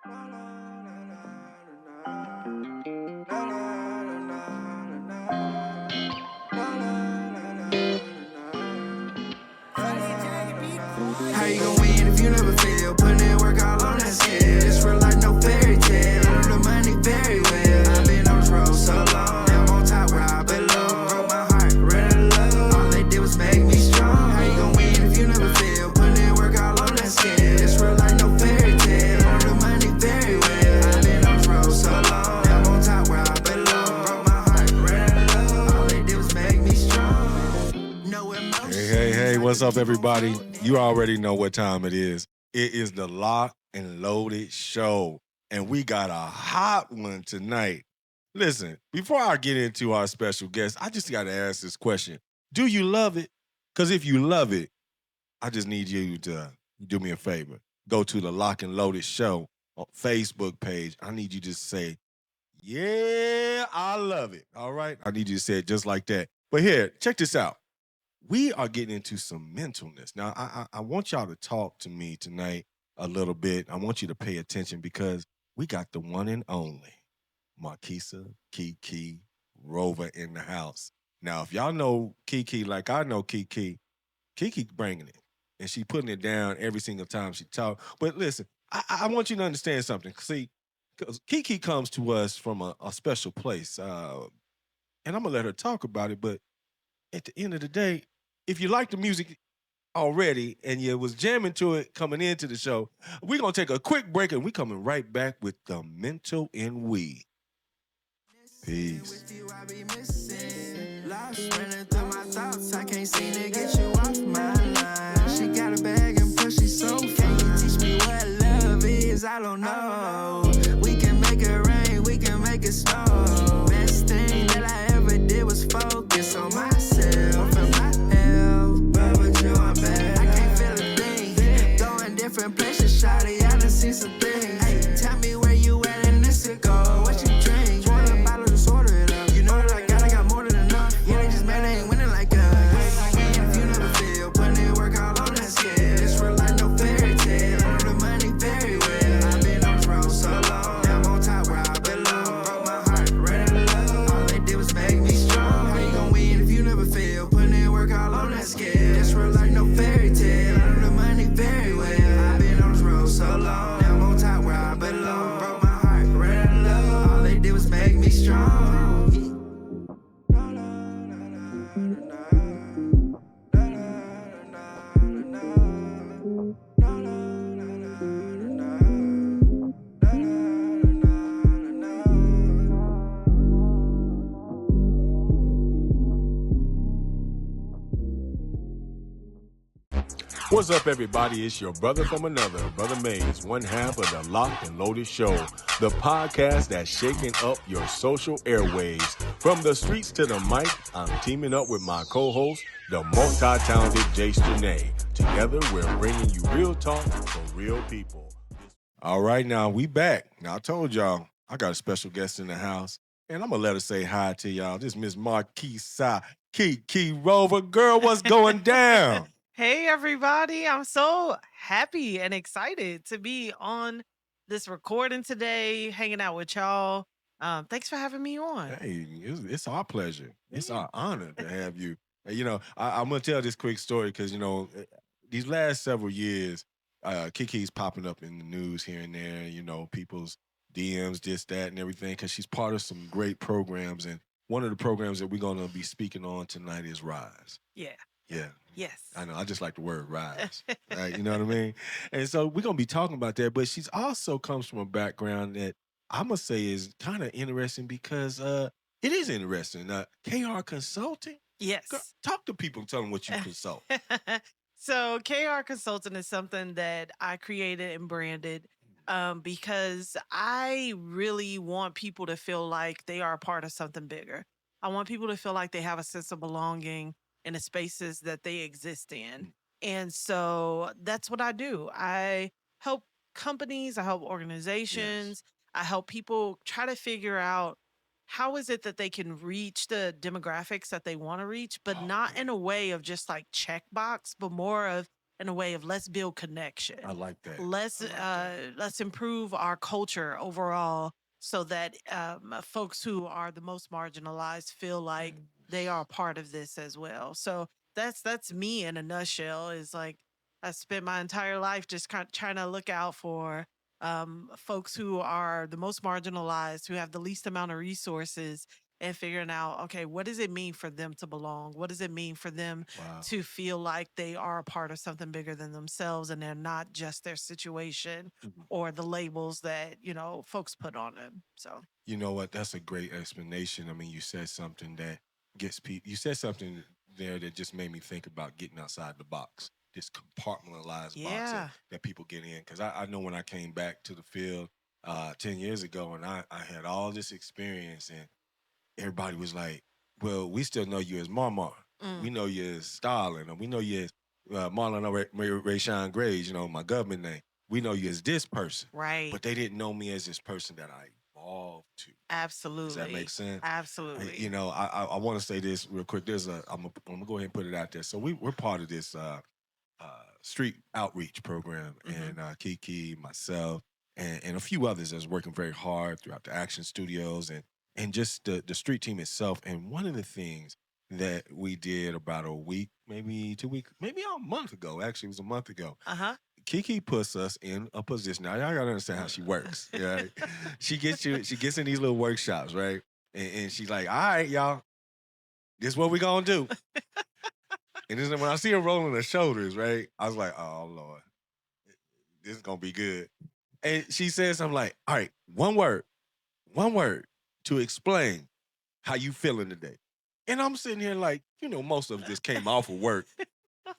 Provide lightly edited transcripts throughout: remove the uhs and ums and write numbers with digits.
How you gon' win if you never fail? Putting in work all on that scale. It's real like no fairy tale. I know the money very well. I've been on this road so long. Now I'm on top where I belong. Broke my heart, ready to love. All they did was make me strong. How you gon' win if you never fail? Putting in work all on that scale. It's real like no fairy tale. I know the money very well. I've been on this road so long. Now I'm on top where I belong. Broke my heart, ready to love. All they did was make me strong. No emotion. Hey, what's up, everybody? You already know what time it is. It is the Lock and Loaded Show, and we got a hot one tonight. Listen, before I get into our special guest, I just got to ask this question. Do you love it? Because if you love it, I just need you to do me a favor. Go to the Lock and Loaded Show on Facebook page. I need you to say, yeah, I love it. All right? I need you to say it just like that. But here, check this out. We are getting into some mentalness. Now, I want y'all to talk to me tonight a little bit. I want you to pay attention because we got the one and only Marquisa, KeKe, Rover in the house. Now, if y'all know KeKe like I know KeKe, KeKe bringing it. And she putting it down every single time she talk. But listen, I want you to understand something. See, because KeKe comes to us from a special place. And I'm going to let her talk about it. But at the end of the day, if you like the music already and you was jamming to it coming into the show, we're going to take a quick break and we coming right back with the Mental and We. Peace. With you, I be missing. Lost running through my thoughts. I can't seem to get you off my line. She got a bag and pussy so fine. Can you teach me what love is? I don't know. We can make it rain, we can make it snow. Best thing that I ever did was focus on myself and my health. But with you, I'm bad. I can't feel a thing. Going different places, shawty, I done seen some things. Hey, tell me where you at and this to go. What you drink? Pour a bottle, just order it up. You know that I got more than enough. Yeah, they just mad they ain't winning like us. If you never feel, putting in work all on that scale. It's real like no fairy tale. I know the money very well. I've been on this road so long. Now I'm on top where I belong. Broke my heart, ready to love. All they did was make me strong. How you gon' win if you never fail? Putting in work all on that scale. It's real like no fairy tale. I know the money very well. I've been on this road so long. Now I'm on top where I belong. Broke my heart, ready to love. All they did was make me strong. What's up, everybody? It's your brother from another, Brother Mays, one half of the Locked and Loaded Show, the podcast that's shaking up your social airwaves. From the streets to the mic, I'm teaming up with my co-host, the multi-talented Jayce Janae. Together, we're bringing you real talk for real people. All right, now we back. Now, I told y'all, I got a special guest in the house, and I'm going to let her say hi to y'all. This is Miss Marquisa, KeKe, Rover. Girl, what's going down? Hey, everybody. I'm so happy and excited to be on this recording today, hanging out with y'all. Thanks for having me on. Hey, it's our pleasure. It's Yeah. our honor to have you. And, I'm going to tell this quick story because, these last several years, KeKe's popping up in the news here and there, people's DMs, this, that, and everything, because she's part of some great programs. And one of the programs that we're going to be speaking on tonight is Rise. Yeah. Yeah. Yes. I know. I just like the word rise. Right? You know what I mean? And so we're going to be talking about that. But she's also comes from a background that I must say is kind of interesting because it is interesting. KR Consulting? Yes. Girl, talk to people and tell them what you consult. So KR Consulting is something that I created and branded because I really want people to feel like they are a part of something bigger. I want people to feel like they have a sense of belonging in the spaces that they exist in. And so that's what I do. I help companies, I help organizations, I help people try to figure out how is it that they can reach the demographics that they want to reach, but not in a way of just like checkbox, but more of in a way of let's build connection. I like that. Let's I like that. let's improve our culture overall so that folks who are the most marginalized feel like they are a part of this as well. So that's me in a nutshell. Is like I spent my entire life just kind of trying to look out for folks who are the most marginalized, who have the least amount of resources, and figuring out, okay, what does it mean for them to belong? What does it mean for them Wow. to feel like they are a part of something bigger than themselves and they're not just their situation Mhm. or the labels that, folks put on them. So, You know what? That's a great explanation. I mean, you said something that gets people. You said something there that just made me think about getting outside the box, this compartmentalized box yeah. that people get in. Because I know when I came back to the field 10 years ago, and I had all this experience, and everybody was like, "Well, we still know you as Marmar. We Mm, know you as Starlin, or we know you as Marlon or Rayshawn Graves. You know my government name. We know you as this person, right. but they didn't know me as this person that I evolved to. Does that make Absolutely. sense? Absolutely. I want to say this real quick. I'm gonna go ahead and put it out there. So we're part of this street outreach program, Hmm. and KeKe, myself, and a few others that's working very hard throughout the Action Studios and just the street team itself. And one of the things that we did about a week, maybe 2 weeks, maybe a month ago. Actually, it was a month ago. Uh huh. KeKe puts us in a position. Now y'all gotta understand how she works. Yeah, she gets you. She gets in these little workshops, right? And she's like, "All right, y'all, this is what we gonna do." And then when I see her rolling her shoulders, right, I was like, "Oh Lord, this is gonna be good." And she says, "I'm like, all right, one word to explain how you feeling today." And I'm sitting here like, most of us just came off of work.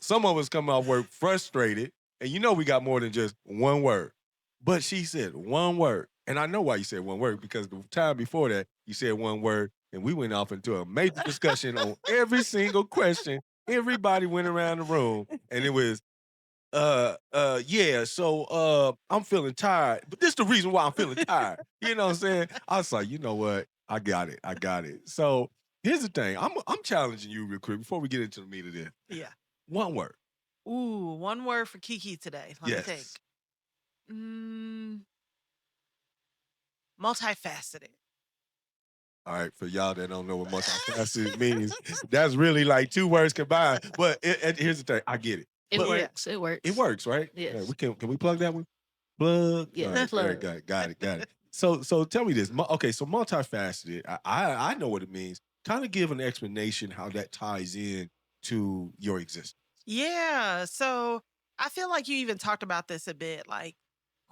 Some of us come off work frustrated, and we got more than just one word. But she said one word. And I know why you said one word, because the time before that, you said one word, and we went off into a major discussion on every single question. Everybody went around the room, and it was, yeah, so I'm feeling tired, but this is the reason why I'm feeling tired. You know what I'm saying? I was like, you know what? I got it. I got it. So here's the thing. I'm challenging you real quick before we get into the meat of this. Yeah. One word. Ooh, one word for KeKe today. Let me think. Yes. Mm, multifaceted. All right, for y'all that don't know what multifaceted means, that's really like two words combined. But here's the thing, I get it. It But works. It works. it works, right? Yes. Yeah, can we plug that one? Plug. Yeah, All right, plug. got it. So tell me this. Okay, so multifaceted. I know what it means. Kind of give an explanation how that ties in to your existence. Yeah. So I feel like you even talked about this a bit. Like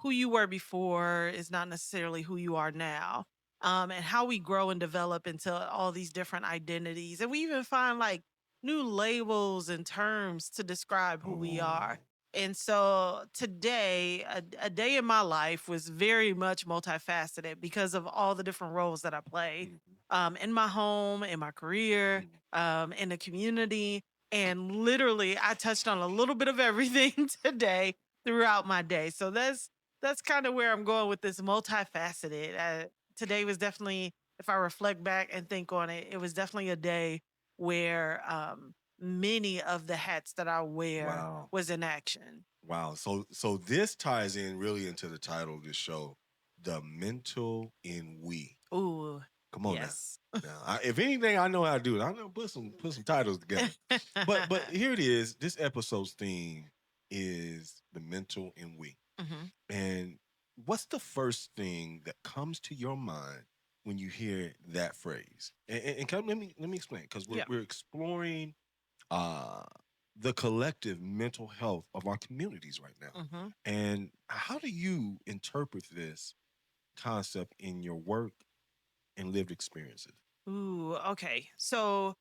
who you were before is not necessarily who you are now. And how we grow and develop into all these different identities. And we even find like new labels and terms to describe who we are. Oh. And so today, a day in my life was very much multifaceted because of all the different roles that I play in my home, in my career, in the community. And literally, I touched on a little bit of everything today throughout my day. So that's kind of where I'm going with this multifaceted. Today was definitely, if I reflect back and think on it, it was definitely a day where many of the hats that I wear Wow. was in action. Wow. So this ties in really into the title of this show, The Mental in We. Ooh, Come on yes. now. If anything, I know how to do it. I know put some titles together. But here it is. This episode's theme is the mental in we. Mhm. And what's the first thing that comes to your mind when you hear that phrase? Let me explain, because Yeah. we're exploring uh, the collective mental health of our communities right now. Mhm. And how do you interpret this concept in your work and lived experiences? Ooh, okay. So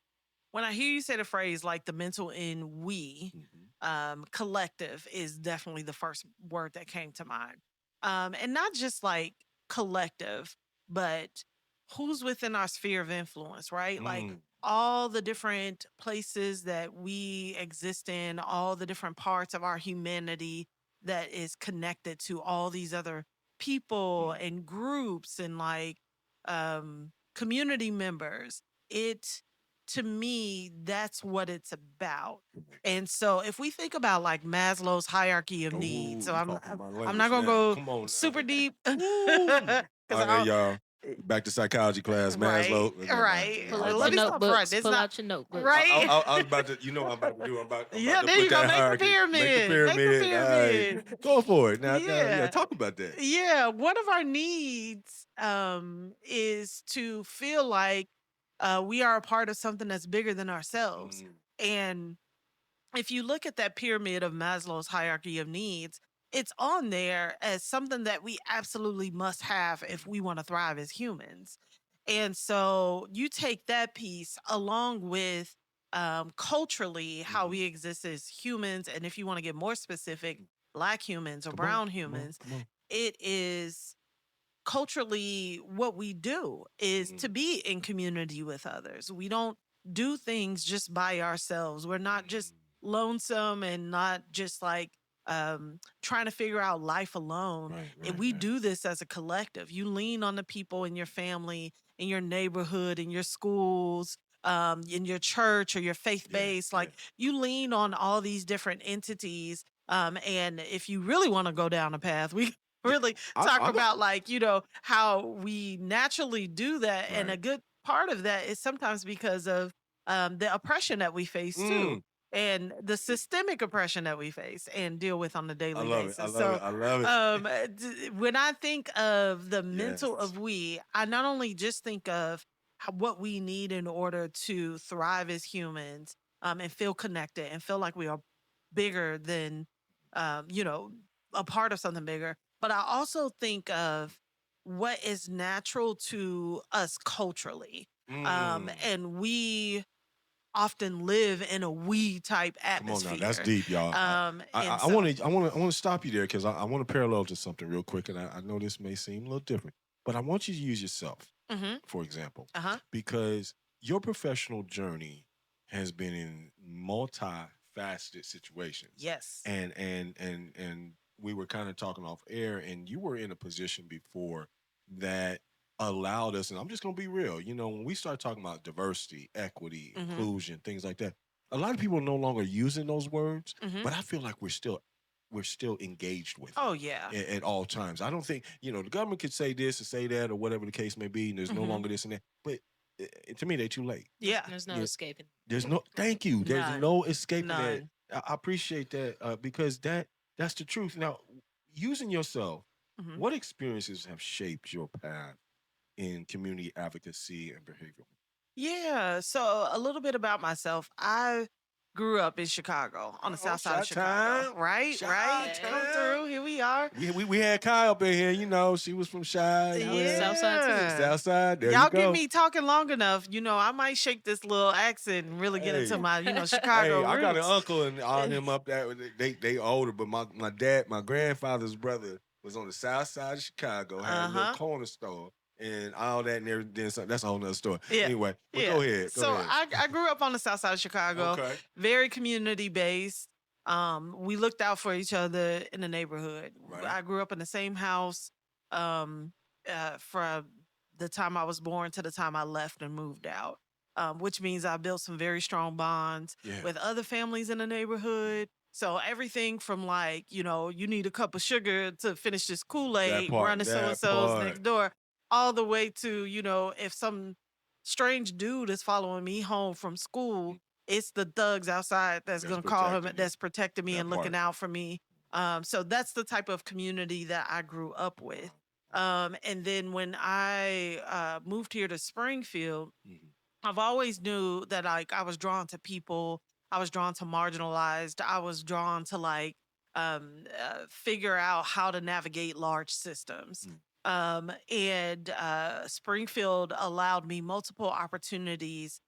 when I hear you say the phrase like the mental in we, collective is definitely the first word that came to mind. And not just like collective, but who's within our sphere of influence, right? Like Mm. all the different places that we exist in, all the different parts of our humanity that is connected to all these other people and groups and like community members. It to me, that's what it's about. And so if we think about like Maslow's hierarchy of Ooh, needs, so you I'm talking my I'm language not gonna now. go Come on super now. deep Woo! because All right, I y'all. Back to psychology class. right, Maslow. Never mind. right. Pull I was out Let your about me to. start front. notebooks. It's Pull not out your notebooks. right. I was about to. You know what I'm about to do. I'm Yeah, about to there put you go. that Make the hierarchy. Make the pyramid. Make the pyramid. All right. pyramid. Go for it. Yeah. Yeah. Talk about that. Yeah. One of our needs is to feel like we are a part of something that's bigger than ourselves. Mm, And if you look at that pyramid of Maslow's hierarchy of needs, it's on there as something that we absolutely must have if we want to thrive as humans. And so you take that piece along with culturally how mm, we exist as humans. And if you want to get more specific, Black humans or come on. brown Come on. humans, Come on. it is culturally what we do is to Mm, be in community with others. We don't do things just by ourselves. We're not just mm. lonesome and not just like trying to figure out life alone. Right. And Right. we Right. do this as a collective. You lean on the people in your family, in your neighborhood, in your schools, in your church or your faith Yeah. base. Yeah. Like you lean on all these different entities. And if you really want to go down a path, we Yeah. really talk I'm not. about like how we naturally do that, and a Right. good part of that is sometimes because of the oppression that we face too, Mm. and the systemic oppression that we face and deal with on a I daily love it. I basis. love it. So I love it. when I think of the mental Yes. of we, I not only just think of what we need in order to thrive as humans, and feel connected and feel like we are bigger than um, you know a part of something bigger, but I also think of what is natural to us culturally. Mm. And we often live in a we type Come on now, that's atmosphere. deep, y'all. And I so, want to stop you there because I want to parallel to something real quick, and I know this may seem a little different, but I want you to use yourself hmm for example, uh-huh. because your professional journey has been in multifaceted situations, Yes. and we were kind of talking off air, and you were in a position before that allowed us, and I'm just gonna be real. You know, when we start talking about diversity, equity, hmm inclusion, things like that, a lot of people are no longer using those words, hmm but I feel like we're still engaged with it Oh yeah. at all times. I don't think, the government could say this or say that or whatever the case may be, and there's no hmm longer this and that. But to me, they're too late. Yeah. There's no Yeah, escaping. there's no thank you. There's None. no escaping that. None. I appreciate that because that's the truth. Now, using yourself, hmm what experiences have shaped your path in community advocacy and behavior? Yeah. So a little bit about myself. I grew up in Chicago, on the Oh, south side of shot Chicago. time. Right, right. Shot Okay. Come time. through. Here we are. We had Kai up in here, she was from Shy. I was South Side too. Yeah. South Side, there you Y'all get go. me talking long enough, I might shake this little accent and really get into Hey, my, hey, Chicago I got an roots. uncle and all him up there. They older, but my grandfather's brother was on the south side of Chicago, had a little Uh-huh. corner store and all that and everything. So that's a whole nother story. Yeah. Anyway, but Yeah. go ahead. Go So ahead. I grew up on the south side of Chicago, Okay. very community based. We looked out for each other in the neighborhood. Right. I grew up in the same house um from the time I was born to the time I left and moved out. Which means I built some very strong bonds Yeah. with other families in the neighborhood. So everything from like, you need a cup of sugar to finish this That Kool-Aid, part. run to That so-and-so's part. next door, all the way to, if some strange dude is following me home from school, it's the thugs outside that's That's gonna call him, protecting you. that's protecting me That and looking part. out for me. So that's the type of community that I grew up with. And then when I moved here to Springfield, Mhm. I've always knew that like I was drawn to people. I was drawn to marginalized. I was drawn to like figure out how to navigate large systems. Mm. And Springfield allowed me multiple opportunities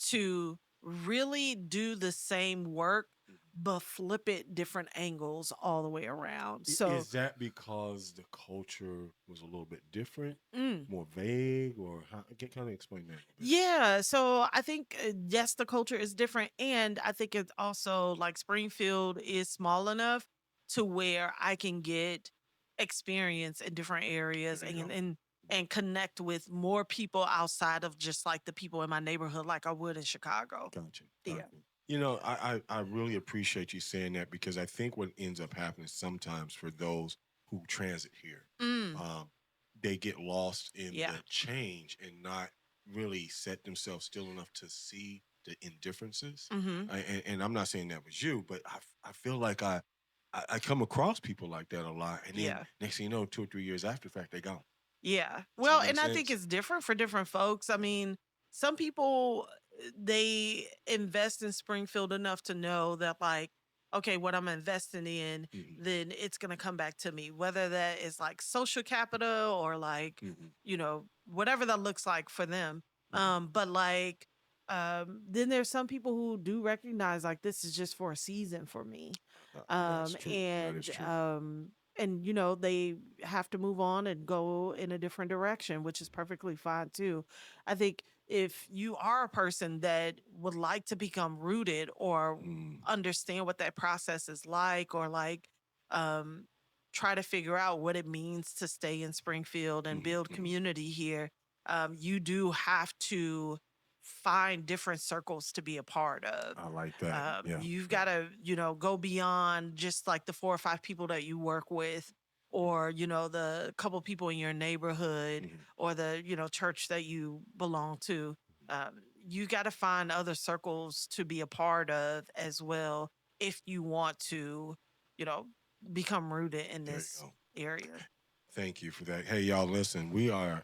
to really do the same work, but flip it different angles all the way around. So, Is that because the culture was a little bit different, mm, more vague, or how? Kind of explain that a little bit? yeah, so I think yes, the culture is different, and I think it's also like Springfield is small enough to where I can get experience in different areas There you and go. and connect with more people outside of just like the people in my neighborhood, like I would in Chicago. Gotcha. Yeah. Gotcha. You know, I really appreciate you saying that because I think what ends up happening sometimes for those who transit here, Mm, um, they get lost in yeah. the change and not really set themselves still enough to see the indifferences. Mm-hmm. And I'm not saying that was you, but I feel like I come across people like that a lot. And then Yeah. next thing you know, 2 or 3 years after the fact, they gone. Yeah. Does that Well, make and I think sense? it's different for different folks. I mean, some people they invest in Springfield enough to know that like, okay, what I'm investing in, Hmm. then it's gonna come back to me. Whether that is like social capital or like, Hmm. whatever that looks like for them. Hmm. But like then there's some people who do recognize like this is just for a season for me. That's true. That is true. And they have to move on and go in a different direction, which is perfectly fine too. I think if you are a person that would like to become rooted or Mm, understand what that process is like, or like um try to figure out what it means to stay in Springfield and mhm, build mhm. community here, you do have to find different circles to be a part of. I like that. Yeah. You've Yeah. got to, go beyond just like the 4 or 5 people that you work with, or, the couple people in your neighborhood, Mhm. or the, church that you belong to. You got to find other circles to be a part of as well if you want to, you know, become rooted in There you this go. area. Thank you for that. Hey, y'all, listen, look,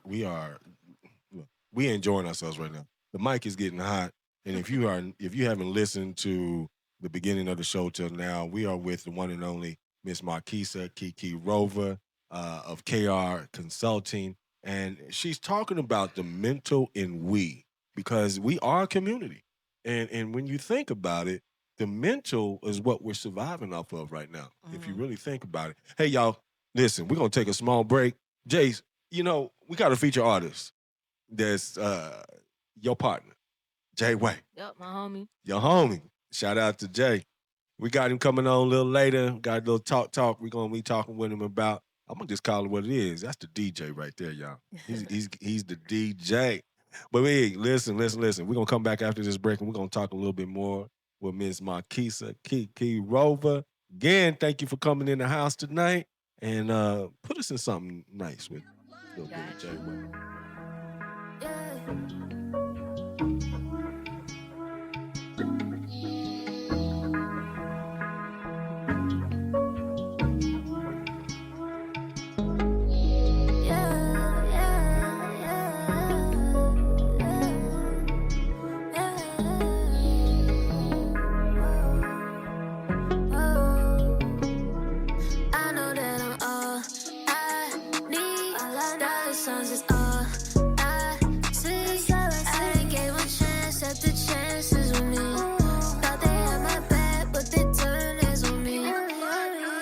we enjoying ourselves right now. The mic is getting hot, and if you haven't listened to the beginning of the show till now, we are with the one and only Miss Marquisa KeKe Rover of KR Consulting, and she's talking about the mental in we because we are a community, and when you think about it, the mental is what we're surviving off of right now. If you Mhm. really think about it. Hey, y'all, listen, we're gonna take a small break. Jayce, we got a feature artist that's your partner, JayWay, Yep, my homie. your homie. Shout out to Jay. We got him coming on a little later. Got a little talk. We're gonna be talking with him about. I'm gonna just call it what it is. That's the DJ right there, y'all. He's the DJ. But hey, listen. We're gonna come back after this break and we're gonna talk a little bit more with Miss Marquisa KeKe Rover. Again, thank you for coming in the house tonight and put us in something nice with a little bit of Gotcha. JayWay. I know that I'm all I need. Dollar signs is all I see. I didn't give a chance at the chances with me. Thought they had my back, but they turned heads on me.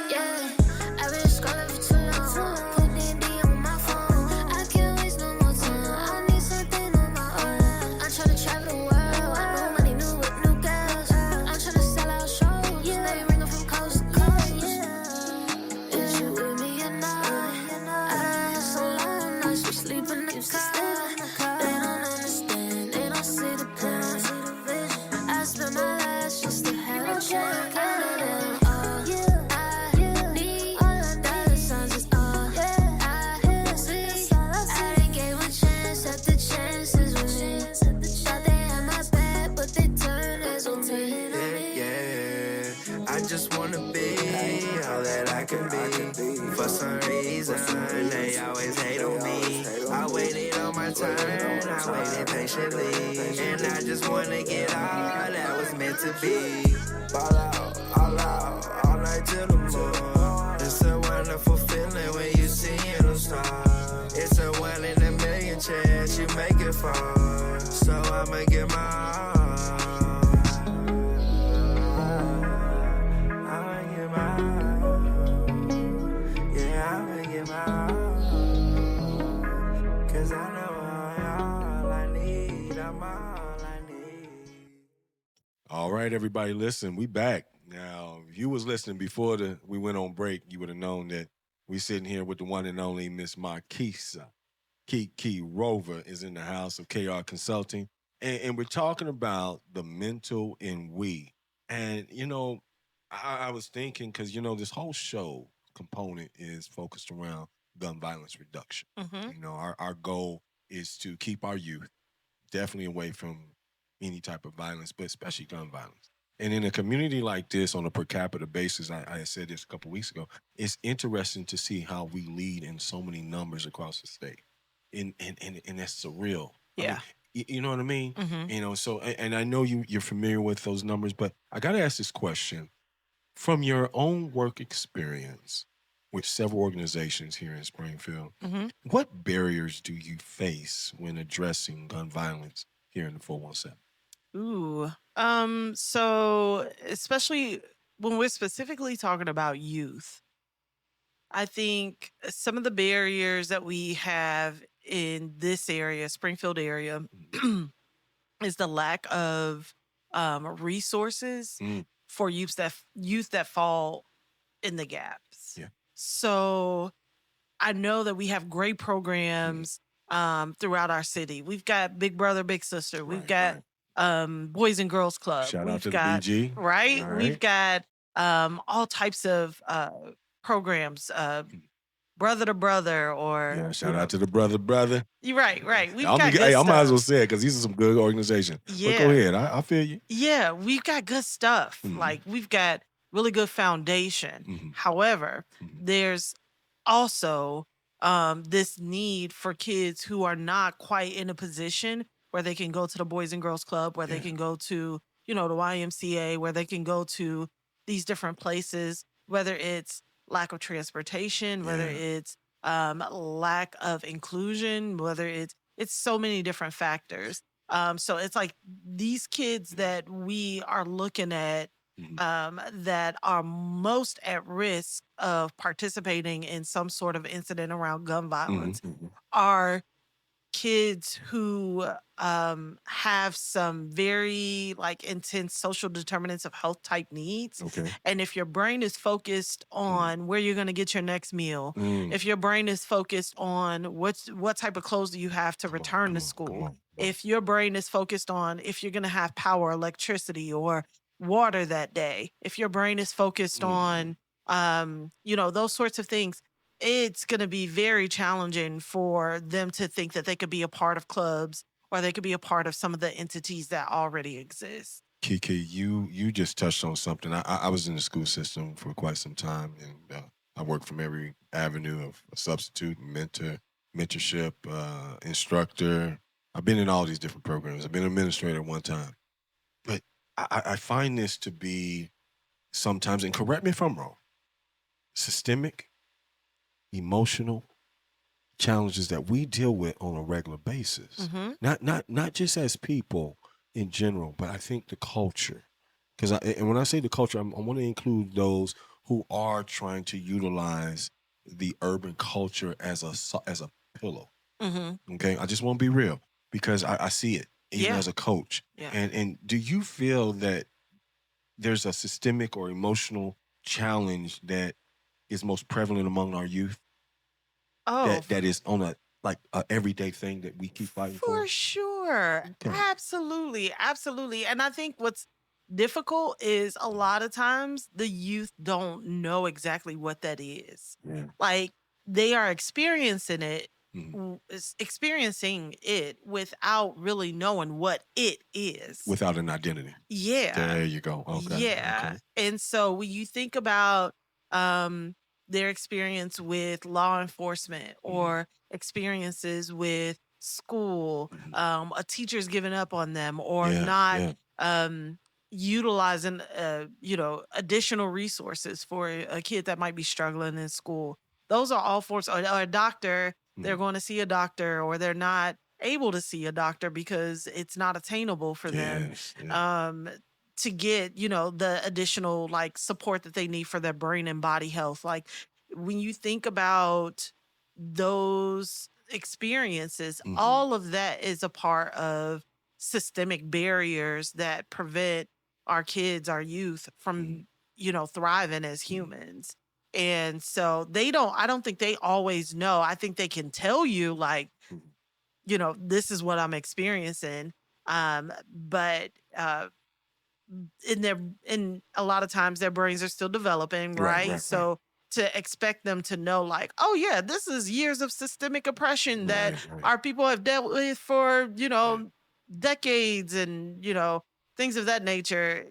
Yeah, I've been scrolling for too long. Putting D on my phone. I can't waste no more time. I need something on my own. I'm tryna travel the world. I know money new with new girls. I'm tryna sell out shows. They ringing from coast to coast. Is you with me or not? I have so long nights we sleep in the car. They don't understand, they don't see the plan. I spent my last just to have a check. I know that I'm all I need. Dollar signs is all I see. I didn't give a chance at the chances with me. Thought they had my back, but they turned heads on me. Yeah, I just wanna be all that I can be. For some reason, they always hate on me. I waited on my turn, I waited patiently. And I just wanna get all that was meant to be. All out, all night till the morning. It's a wonderful feeling when you see them stars. It's a 1 in a million chance you make it far. So I'ma get my all. I'ma get my all. Yeah, I'ma get my all. 'Cause I know I'm all I need. I'm all I need. All right, everybody, listen, we back. Now, if you was listening before we went on break, you would have known that we sitting here with the one and only Miss Marquisa. KeKe Rover is in the house of KR Consulting. And we're talking about the mental in we. And, I was thinking, because, this whole show component is focused around gun violence reduction. Mm-hmm. Our goal is to keep our youth definitely away from any type of violence, but especially gun violence. And in a community like this, on a per capita basis, I said this a couple weeks ago, it's interesting to see how we lead in so many numbers across the state. And that's surreal. I mean, Yeah. you know what I mean? Mm-hmm. So, and I know you're familiar with those numbers, but I got to ask this question. From your own work experience with several organizations here in Springfield, Mm-hmm. what barriers do you face when addressing gun violence here in the 417? Ooh. So especially when we're specifically talking about youth, I think some of the barriers that we have in this area, Springfield area, is the lack of resources Mm, for youth that fall in the gaps. yeah. So I know that we have great Mm, programs throughout our city. We've got Big Brother, Big Sister. We've right, got right. Boys and Girls Club. Shout out We've to the got BG. right. All We've right. got all types of programs, Mm, brother to brother, or yeah, shout out to the brother. you're right, right. We've I'm got hey, good I might as well stuff. say it because these are some good organizations. But go Yeah, ahead. I feel you. yeah, we've got good stuff. Mm-hmm. Like we've got really good foundation. Mm-hmm. However, Mm-hmm. there's also this need for kids who are not quite in a position where they can go to the Boys and Girls Club, where they Yeah. can go to, the YMCA, where they can go to these different places, whether it's lack of transportation, whether Yeah. it's lack of inclusion, whether it's so many different factors. So it's like these kids that we are looking at Mm-hmm. that are most at risk of participating in some sort of incident around gun violence Mm-hmm. are kids who have some very like intense social determinants of health type needs. Okay. And if your brain is focused on where you're going to get your next meal, Mm. if your brain is focused on what type of clothes do you have to Come on, return come to on, come school, on, come on. if your brain is focused on if you're going to have power, electricity, or water that day, if your brain is focused Mm. on those sorts of things, it's going to be very challenging for them to think that they could be a part of clubs or they could be a part of some of the entities that already exist. KeKe, you just touched on something. I was in the school system for quite some time, and I worked from every avenue of a substitute, mentorship, instructor. I've been in all these different programs. I've been an administrator at one time, but I find this to be sometimes, and correct me if I'm wrong, systemic, emotional challenges that we deal with on a regular basis. Mm-hmm. Not just as people in general, but I think the culture. And when I say the culture, I want to include those who are trying to utilize the urban culture as a pillow. Mm-hmm. Okay, I just want to be real because I see it even Yeah. as a coach. Yeah. And do you feel that there's a systemic or emotional challenge that is most prevalent among our youth? Oh, That is on a everyday thing that we keep fighting for? for sure. Okay. Absolutely. Absolutely. And I think what's difficult is a lot of times the youth don't know exactly what that is. Yeah. Like they are experiencing it, Mhm. experiencing it without really knowing what it is. Without an identity. Yeah. There you go. Okay. Yeah. Okay. And so when you think about um their experience with law enforcement or experiences with school, Mhm. a teacher's giving up on them or Yeah. not Yeah. um utilizing additional resources for a kid that might be struggling in school. Those are all forms, or a doctor, they're Mhm. going to see a doctor or they're not able to see a doctor because it's not attainable for them Yes. Yeah. to get the additional like support that they need for their brain and body health. Like when you think about those experiences, Mhm. all of that is a part of systemic barriers that prevent our kids, our youth Mhm. from thriving as Mhm. humans. And so I don't think they always know. I think they can tell you, like, this is what I'm experiencing. But in a lot of times their brains are still developing, Right, right? right, right. So to expect them to know, like, oh yeah, this is years of systemic oppression that Right, right. our people have dealt with for, Right. decades, and, things of that nature.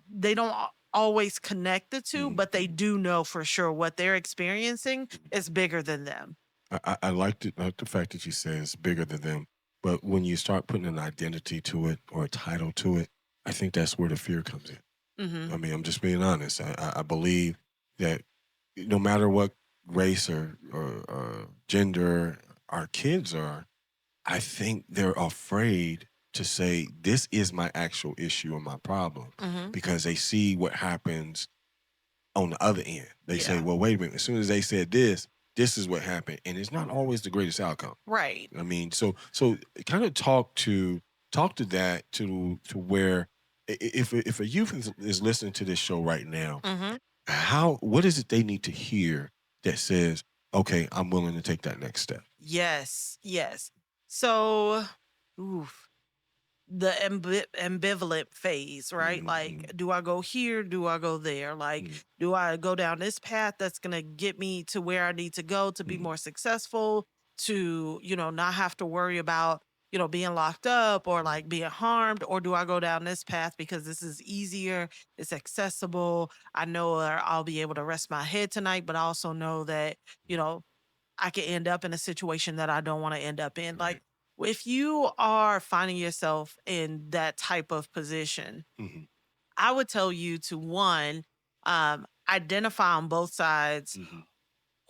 They don't always connect the two, but they do know for sure what they're experiencing is bigger than them. I like the fact that you say it's bigger than them, but when you start putting an identity to it or a title to it, I think that's where the fear comes in. Hmm. I mean, I'm just being honest. I believe that no matter what race or gender our kids are, I think they're afraid to say, this is my actual issue or my problem, Hmm. because they see what happens on the other end. They say, Yeah. well, wait a minute. As soon as they said this is what happened. And it's not always the greatest outcome. Right. I mean, so kind of talk to that to where if a youth is listening to this show right now, Hmm. what is it they need to hear that says, okay, I'm willing to take that next step? Yes. Yes. So, oof. The ambivalent phase, right? Like, do I go here? Do I go there? Like, do I go down this path that's going to get me to where I need to go to be more successful, to, not have to worry about, being locked up or like being harmed? Or do I go down this path because this is easier, it's accessible, I know I'll be able to rest my head tonight, but I also know that, you know, I could end up in a situation that I don't want to end up in. Right. Like, if you are finding yourself in that type of position, Mm-hmm. I would tell you to, one, identify on both sides Mm-hmm.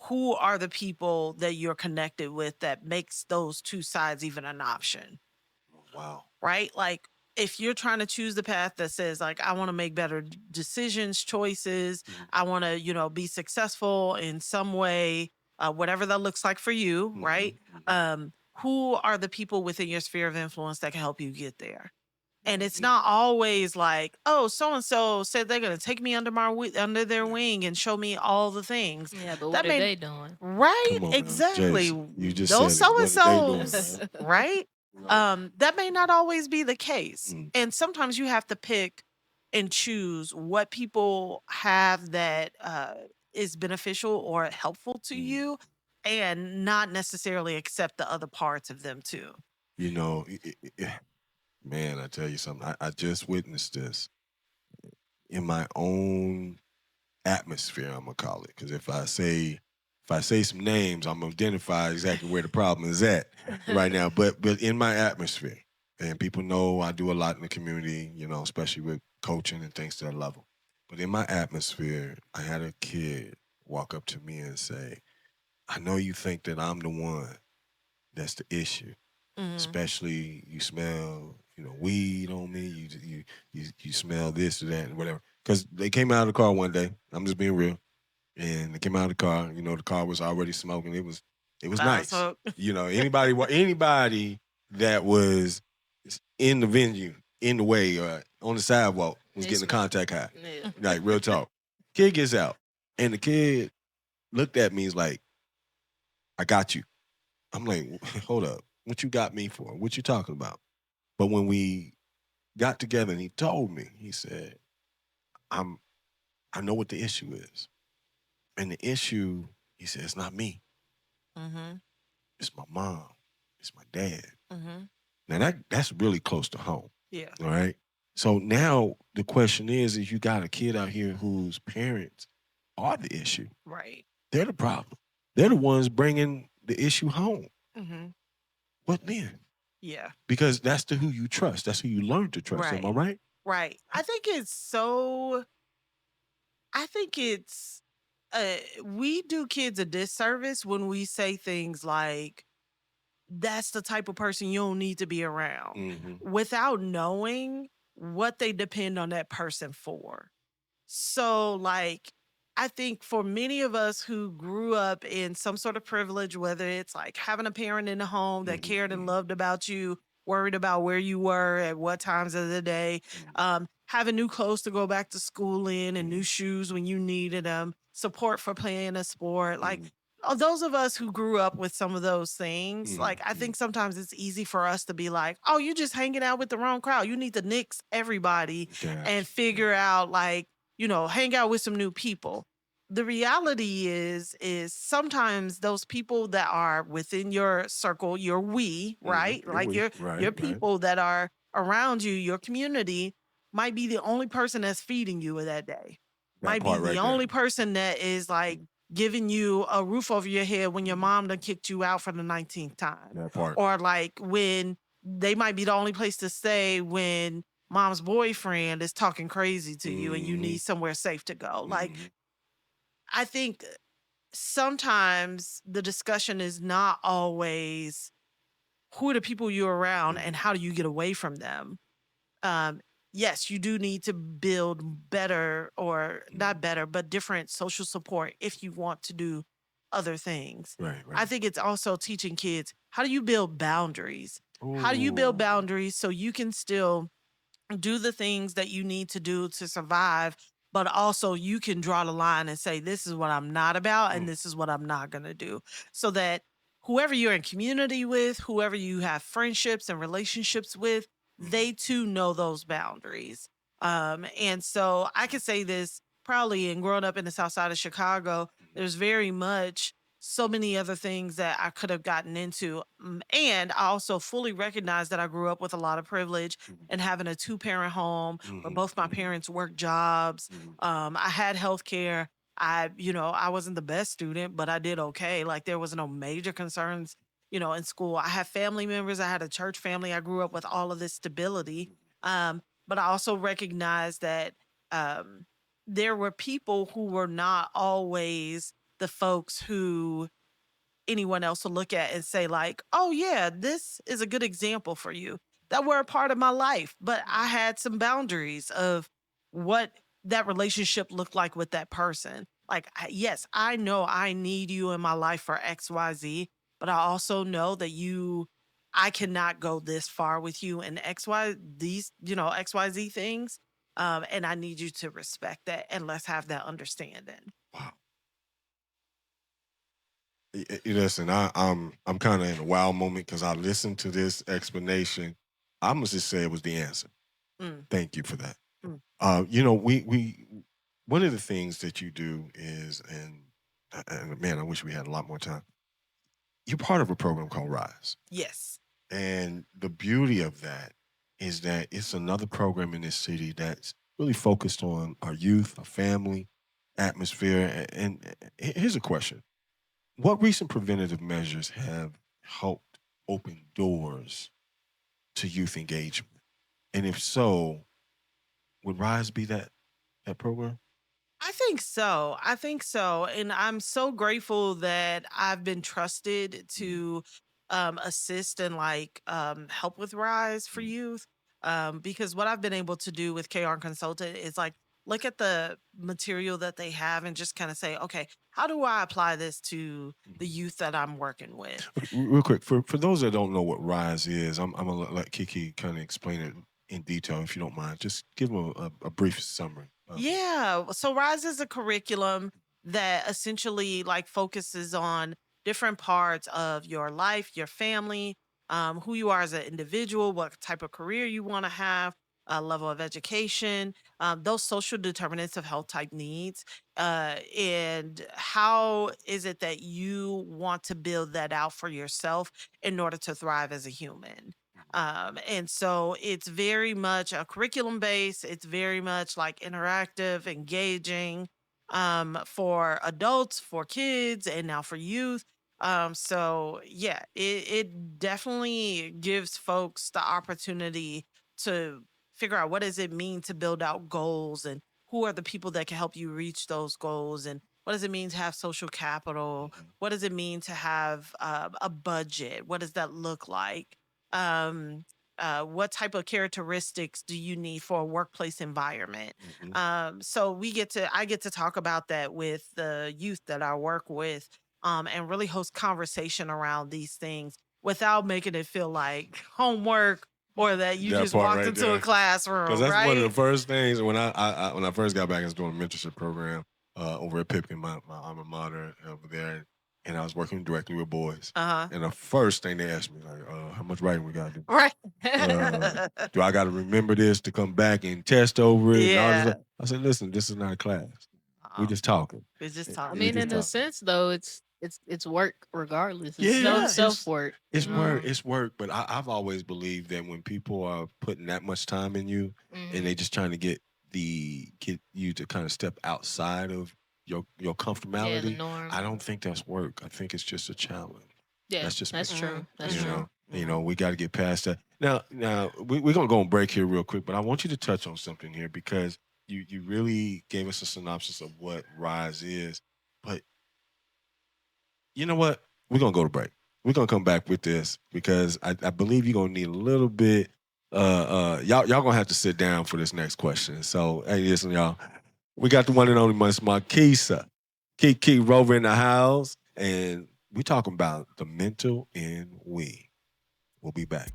who are the people that you're connected with that makes those two sides even an option, Wow. right? Like, if you're trying to choose the path that says, like, I want to make better decisions, choices, I want to, be successful in some way, whatever that looks like for you, right? Who are the people within your sphere of influence that can help you get there? And it's not always like, oh, so and so said they're gonna take me under their wing and show me all the things. Yeah, but what That are may they doing? Right, Come on now, exactly. Jayce, you just Those said it. so and What are they doing, so's, man? right? Right. That may not always be the case. Mm. And sometimes you have to pick and choose what people have that is beneficial or helpful to you, and not necessarily accept the other parts of them too. You know, man, I tell you something. I just witnessed this in my own atmosphere. I'm gonna call it, because if I say some names, I'm gonna identify exactly where the problem is at right now. But in my atmosphere, and people know I do a lot in the community, especially with coaching and things to that level. But in my atmosphere, I had a kid walk up to me and say, "I know you think that I'm the one that's the issue. Hmm. Especially you smell, weed on me. You smell this or that and whatever." Because they came out of the car one day. I'm just being real, and they came out of the car. The car was already smoking. It was nice. So, Anybody that was in the venue, in the way, or on the sidewalk was They getting a smell. contact high. Yeah. Like, real talk. Kid gets out, and the kid looked at me. He's like, "I got you." I'm like, "Hold up. What you got me for? What you talking about?" But when we got together and he told me, he said, I know what the issue is. And the issue, he said, it's not me. hmm It's my mom. It's my dad. hmm Now that's really close to home. yeah, All right. So now the question is you got a kid out here whose parents are the issue. right. They're the problem. They're the ones bringing the issue home. hmm What then? yeah, Because that's who you trust. That's who you learn to trust. Am I right, right? right. I think it's we do kids a disservice when we say things like, that's the type of person you don't need to be around, Mm-hmm. without knowing what they depend on that person for. So, like, I think for many of us who grew up in some sort of privilege, whether it's like having a parent in the home that cared and loved about you, worried about where you were at what times of the day, having new clothes to go back to school in and new shoes when you needed them, support for playing a sport. Like Mhm. those of us who grew up with some of those things, like I Mhm. think sometimes it's easy for us to be like, oh, you're just hanging out with the wrong crowd. You need to nix everybody and Gotcha. figure out like, hang out with some new people. The reality is sometimes those people that are within your circle, your we, Mhm. right? You're Like weak. your Right. Right. people that are around you, your community, might be the only person that's feeding you that day. That Might be part the right there. only person that is like giving you a roof over your head when your Mhm. mom done kicked you out for the 19th time. That part. Or like when they might be the only place to stay when mom's boyfriend is talking crazy to you and you Mhm. need somewhere safe to go. Like Mhm. I think sometimes the discussion is not always who are the people you're around and Mhm. how do you get away from them. um, yes, you do need to build better or Mhm. not better, but different social support if you want to do other things. Right. I Right. think it's also teaching kids how do you build boundaries? How do you build Ooh. boundaries so you can still do the things that you need to do to survive, but also you can draw the line and say, this is what I'm not about, and Mm. this is what I'm not going to do. So that whoever you're in community with, whoever you have friendships and relationships with, Mhm. they too know those boundaries. And so I can say this proudly, and growing up in the south side of Chicago, Mhm. there's very much so many other things that I could have gotten into. And I also fully recognize that I grew up with a lot of privilege Mhm. and having a two-parent home where Mhm. both my Mhm. parents worked jobs. Mhm. I had health care. I wasn't the best student, but I did okay. Like there was no major concerns, in school. I had family members. I had a church family. I grew up with all of this stability. But I also recognized that um, there were people who were not always the folks who anyone else will look at and say like, "Oh yeah, this is a good example for you." That were a part of my life, but I had some boundaries of what that relationship looked like with that person. Like, yes, I know I need you in my life for XYZ, but I also know that I cannot go this far with you in XYZ things. And I need you to respect that and let's have that understanding. Wow. Listen, I'm kind of in a wow moment because I listened to this explanation. I must just say it was the answer. Mm, Thank you for that. mm. We one of the things that you do is, and man, I wish we had a lot more time. You're part of a program called Rise, Yes. and the beauty of that is that it's another program in this city that's really focused on our youth, our family, atmosphere. And here's a question: what recent preventative measures have helped open doors to youth engagement? And if so, would Rise be that program? I think so. I think so. And I'm so grateful that I've been trusted Mhm. to assist and like help with Rise for Mhm. Youth. Because what I've been able to do with KR Consultant is like look at the material that they have and just kind of say, okay, how do I apply this to the Mhm. youth that I'm working with? Okay, real quick, for those that don't know what Rise is, I'm gonna let KeKe kind of explain it in detail if you don't mind. Just give them a brief summary of it. Yeah. So Rise is a curriculum that essentially like focuses on different parts of your life, your family, who you are as an individual, what type of career you want to have, level of education, those social determinants of health type needs, and how is it that you want to build that out for yourself in order to thrive as a human. And so it's very much a curriculum base. It's very much like interactive, engaging for adults, for kids, and now for youth. So yeah, it definitely gives folks the opportunity to figure out what does it mean to build out goals and who are the people that can help you reach those goals and what does it mean to have social capital? Mhm. What does it mean to have a budget? What does that look like? um what type of characteristics do you need for a workplace environment? Mhm. So I get to talk about that with the youth that I work with, and really host conversation around these things without making it feel like homework or that you That just part walked right into a there. Because classroom, that's one of the right? first things when I first got back and was doing a mentorship program. over at Pipkin, my alma mater over there, and I was working directly with boys. Uh-huh. And the first thing they asked me, like, how much writing we got to do? Right. Do I got to remember this to come back and test over it? And all this Yeah. stuff? I said, listen, this is not a class. We Oh, just talking. we're just We I talking. mean, just in a talking. sense, though, it's work regardless. It's Yeah, self work. It's work. Mhm. It's work. But I've always believed that when people are putting that much time in you, and they just trying to get you to kind of step outside of your Yeah, the comfortability, norm. I don't think that's work. I think it's just a challenge. Yeah, That's just that's me. true. That's You true. know, we got to get past that. Now we're gonna go on break here real quick, but I want you to touch on something here because you really gave us a synopsis of what Rise is, but you know what? We're gonna go to break. We're gonna come back with this because I believe you're gonna need a little bit. Y'all gonna have to sit down for this next question. So hey, listen, y'all. We got the one and only Miss Marquisa, KeKe Rover in the house, and we talking about the mental in we. We'll be back.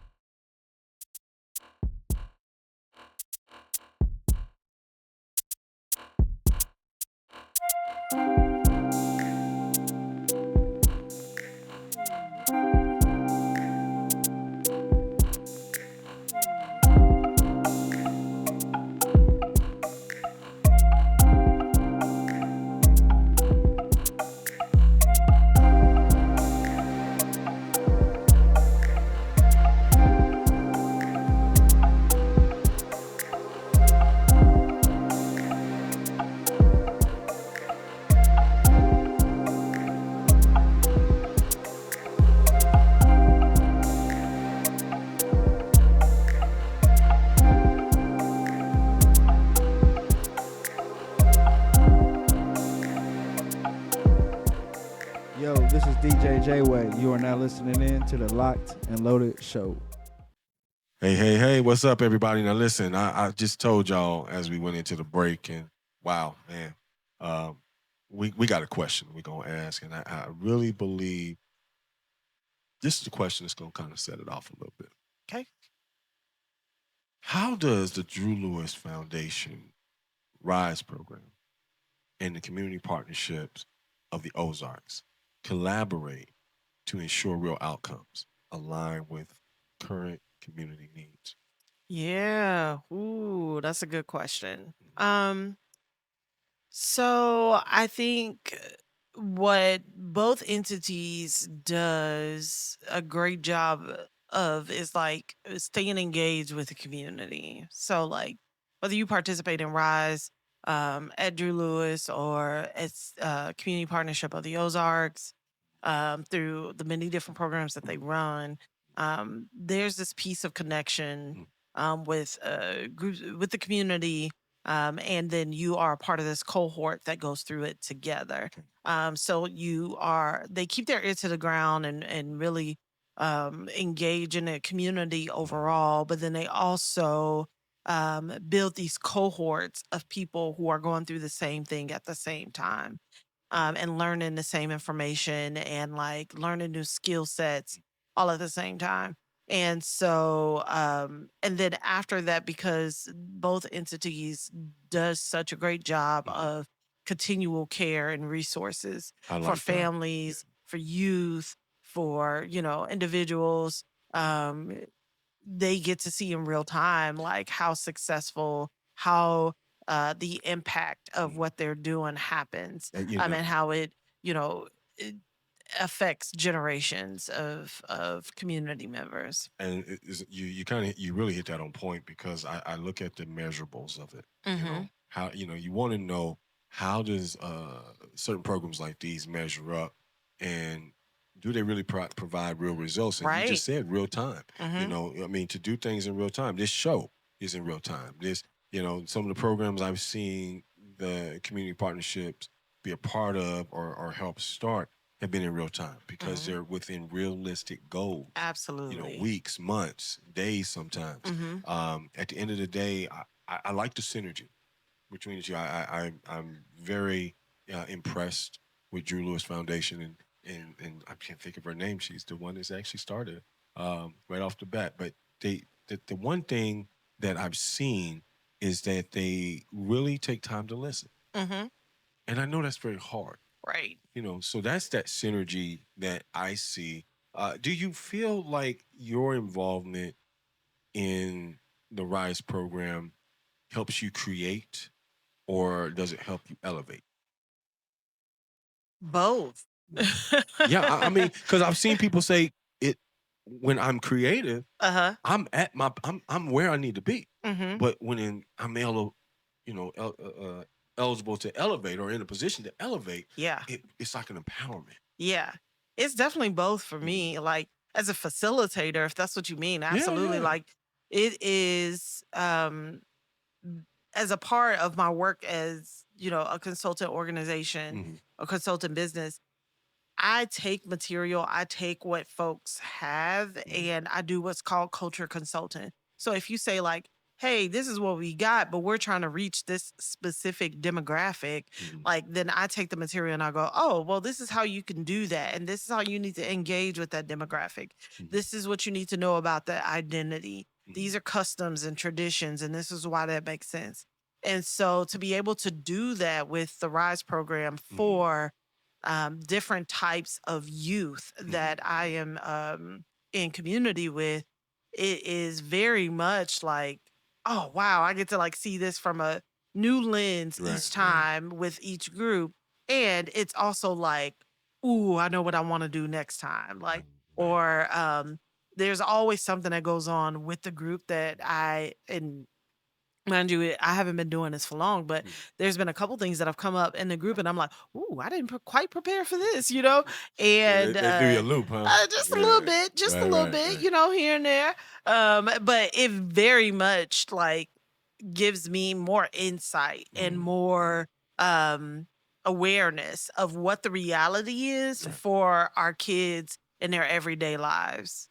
Yo, this is DJ JayWay. You are now listening in to the Locked and Loaded Show. Hey, what's up, everybody? Now, listen, I just told y'all as we went into the break, and wow, man, we got a question we're going to ask, and I really believe this is the question that's going to kind of set it off a little bit. Okay. How does the Drew Lewis Foundation RISE program and the community partnerships of the Ozarks collaborate to ensure real outcomes align with current community needs? Yeah. Ooh, that's a good question. So I think what both entities does a great job of is like staying engaged with the community. So like whether you participate in Rise at Drew Lewis or it's community partnership of the Ozarks through the many different programs that they run, there's this piece of connection with groups with the community, and then you are a part of this cohort that goes through it together. So they keep their ear to the ground and really engage in the community overall, but then they also build these cohorts of people who are going through the same thing at the same time, and learning the same information and like learning new skill sets all at the same time. And so, and then after that, because both entities does such a great job of continual care and resources I for like that. Yeah. families, for youth, for, individuals, um, they get to see in real time, like how successful, how the impact of what they're doing happens, And, you know, and how you know, it affects generations of community members. and you kind of you really hit that on point because I look at the measurables of it. You know how you want to know how does certain programs like these measure up, and do they really provide real results? And you just Right. said real time. Hmm. I mean, to do things in real time. This show is in real time. Some of the programs I've seen the community partnerships be a part of or help start have been in real time because Hmm. they're within realistic goals. Absolutely. Weeks, months, days sometimes. Hmm. At the end of the day, I like the synergy between the two. I'm very impressed with Drew Lewis Foundation, and I can't think of her name. She's the one that's actually started right off the bat. But the one thing that I've seen is that they really take time to listen. Hmm. And I know that's very hard, Right. so that's that synergy that I see. Do you feel like your involvement in the Rise program helps you create, or does it help you elevate? Both. Yeah, I mean, because I've seen people say it when I'm creative, Uh-huh. I'm where I need to be. Mm-hmm. But I'm eligible to elevate or in a position to elevate, Yeah. it's like an empowerment. Yeah. It's definitely both for me. Like as a facilitator, if that's what you mean, absolutely. Yeah. Like it is as a part of my work as, a consultant organization, Mhm. a consultant business, I take material, I take what folks have, and I do what's called culture consultant. So if you say, like, hey, this is what we got, but we're trying to reach this specific demographic, Mhm. like, then I take the material and I go, oh, well, this is how you can do that. And this is how you need to engage with that demographic. Mhm. This is what you need to know about that identity. These Mhm. are customs and traditions, and this is why that makes sense. And so to be able to do that with the Rise program for different types of youth that I am in community with, it is very much like, oh wow, I get to like see this from a new lens Right, each time with each group, and it's also like, ooh, I know what I want to do next time, like, or there's always something that goes on with the group that and mind you, I haven't been doing this for long, but there's been a couple things that have come up in the group, and I'm like, "Ooh, I didn't quite prepare for this," Yeah, they, and they threw you a loop, huh? just a little Yeah. bit, just a Right, little right, bit, right. here and there. But it very much like gives me more insight and more um awareness of what the reality is Right. for our kids in their everyday lives.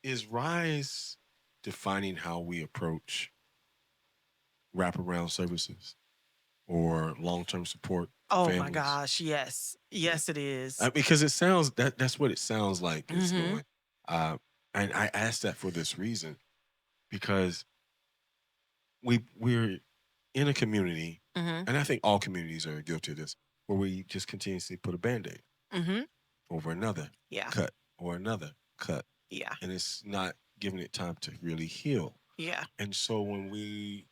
Is Rise defining how we approach wraparound services or long-term support for Oh my families? gosh, yes, Yeah. yes, it is. Because it sounds that's what it sounds like it's Mm-hmm. doing. And I asked that for this reason because we're in a community, Mm-hmm. and I think all communities are guilty of this, where we just continuously put a band-aid Mm-hmm. over another Yeah. cut or another cut, Yeah. and it's not giving it time to really heal. Yeah. And so when we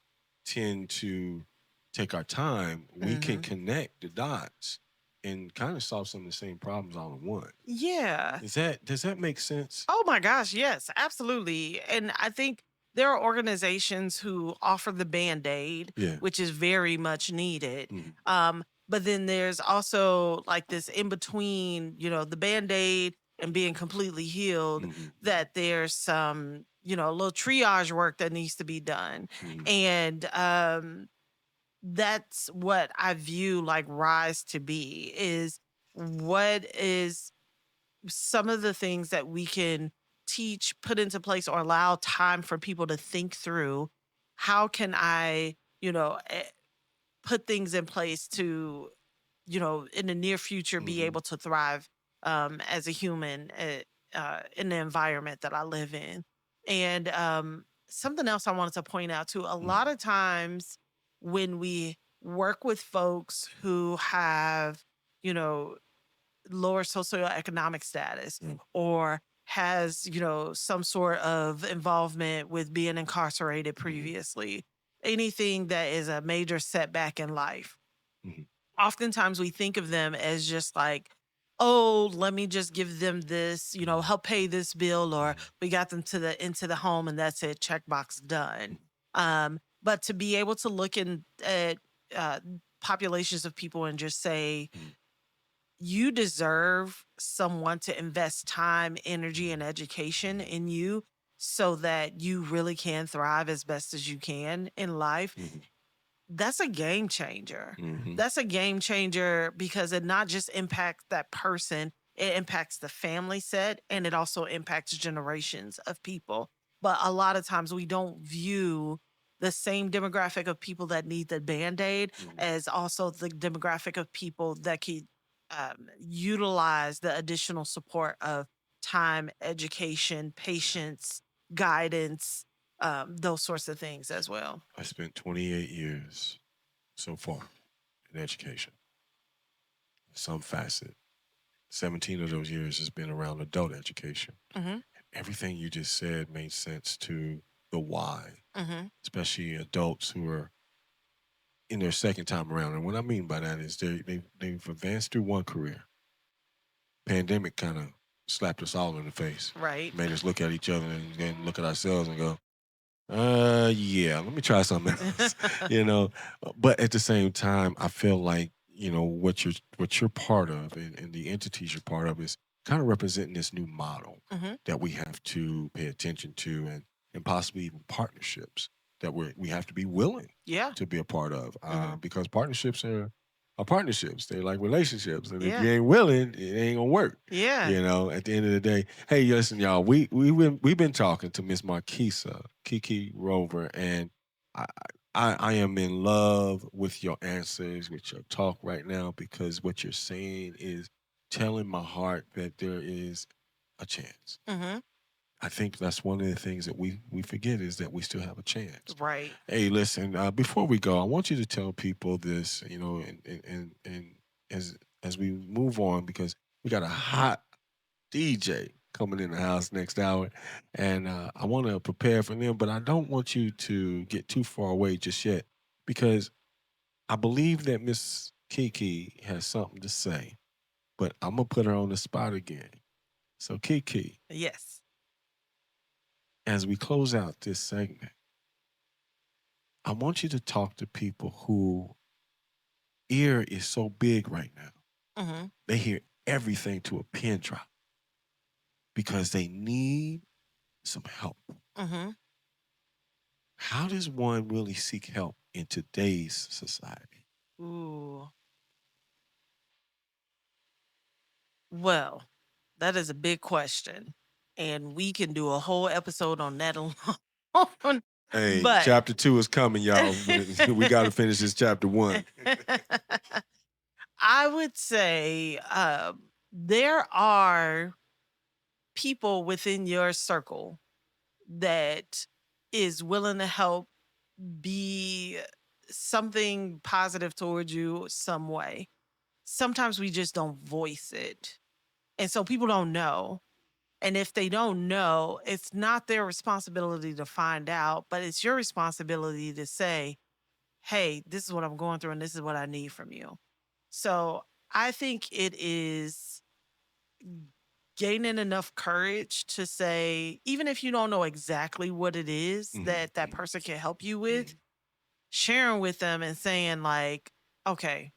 tend to take our time, we can Mm-hmm. connect the dots and kind of solve some of the same problems all in one. Yeah. Does that make sense? Oh my gosh, yes, absolutely. And I think there are organizations who offer the band-aid, Yeah. which is very much needed. Mhm. But then there's also like this in between, the band-aid and being completely healed, Mhm. that there's some, a little triage work that needs to be done. Mhm. And that's what I view like Rise to be, is what is some of the things that we can teach, put into place, or allow time for people to think through. How can I, put things in place to, in the near future, be Mhm. able to thrive as a human in the environment that I live in? And something else I wanted to point out too, a lot of times when we work with folks who have, you know, lower socioeconomic status, or has, some sort of involvement with being incarcerated previously, anything that is a major setback in life. Mhm. Oftentimes we think of them as just like, oh, let me just give them this, help pay this bill, or we got them into the home and that's it, checkbox done. But to be able to look at uh, populations of people and just say, you deserve someone to invest time, energy, and education in you so that you really can thrive as best as you can in life. Mhm. That's a game changer. Mhm. That's a game changer because it not just impacts that person, it impacts the family set, and it also impacts generations of people. But a lot of times we don't view the same demographic of people that need the band-aid Mhm. as also the demographic of people that could utilize the additional support of time, education, patience, guidance, those sorts of things as well. I spent 28 years so far in education, some facet. 17 of those years has been around adult education. Mm-hmm. Everything you just said made sense to the why, Mm-hmm. especially adults who are in their second time around. And what I mean by that is they've advanced through one career. Pandemic kind of slapped us all in the face. Right. Made us look at each other and then look at ourselves and go, yeah, let me try something else. But at the same time, I feel like, what you're part of and the entities you're part of is kind of representing this new model Mm-hmm. that we have to pay attention to and possibly even partnerships that we have to be willing Yeah. to be a part of. Mhm. Because partnerships are partnerships. They're like relationships. And Yeah. if you ain't willing, it ain't gonna work. Yeah. At the end of the day. Hey, listen, y'all, we've been talking to Miss Marquisa, KeKe Rover, and I am in love with your answers, with your talk right now, because what you're saying is telling my heart that there is a chance. Mm-hmm. I think that's one of the things that we forget is that we still have a chance. Right. Hey, listen, before we go, I want you to tell people this, and as we move on, because we got a hot DJ coming in the house next hour, and I want to prepare for them, but I don't want you to get too far away just yet, because I believe that Miss KeKe has something to say, but I'm gonna put her on the spot again. So KeKe, Yes. as we close out this segment, I want you to talk to people who ear is so big right now. Mm-hmm. They hear everything to a pin drop because they need some help. Mm-hmm. How does one really seek help in today's society? Ooh. Well, that is a big question. And we can do a whole episode on that alone. Hey, But chapter 2 is coming, y'all. We got to finish this chapter 1. I would say there are people within your circle that is willing to help, be something positive towards you some way. Sometimes we just don't voice it. And so people don't know. And if they don't know, it's not their responsibility to find out, but it's your responsibility to say, hey, this is what I'm going through and this is what I need from you. So I think it is gaining enough courage to say, even if you don't know exactly what it is that that person can help you with, sharing with them and saying like, okay,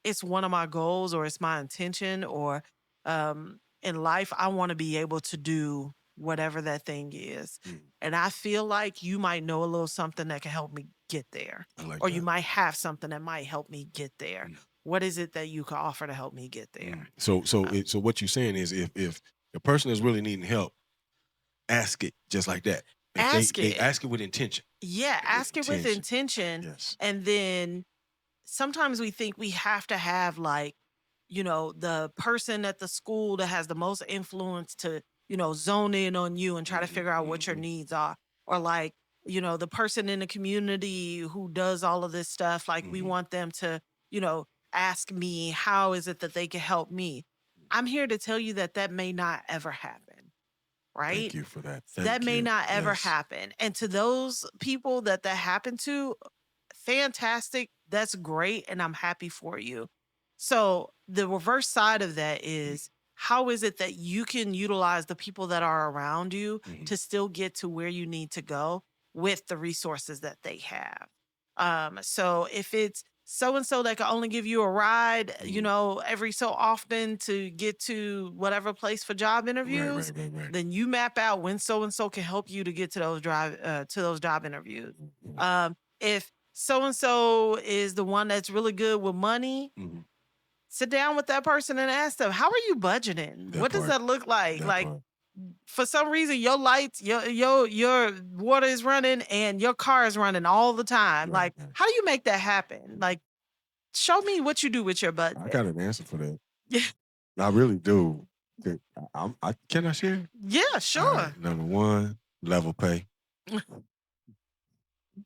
it's one of my goals or it's my intention or in life, I want to be able to do whatever that thing is. And I feel like you might know a little something that can help me get there. I like Or that. you might have something that might help me get there. What is it that you can offer to help me get there? So what you're saying is if the person is really needing help, ask it just like that. Ask They it. ask it with intention. Yeah, ask it with intention. Yes. And then sometimes we think we have to have like, the person at the school that has the most influence to, zone in on you and try to figure out what your needs are. Or like, the person in the community who does all of this stuff, like we want them to, ask me, how is it that they can help me? I'm here to tell you that that may not ever happen. Right? Thank you for that. That may not ever Yes. happen. And to those people that happened to, fantastic. That's great. And I'm happy for you. So the reverse side of that is how is it that you can utilize the people that are around you to still get to where you need to go with the resources that they have? So if it's so and so that can only give you a ride, every so often to get to whatever place for job interviews, Right. then you map out when so and so can help you to get to those job interviews. If so and so is the one that's really good with money, sit down with that person and ask them, how are you budgeting? What does that look like? For some reason, your lights, your water is running and your car is running all the time. Right. How do you make that happen? Show me what you do with your budget. I got an answer for that. Yeah. I really do. Can I share? Yeah, sure. All right, number 1, level pay.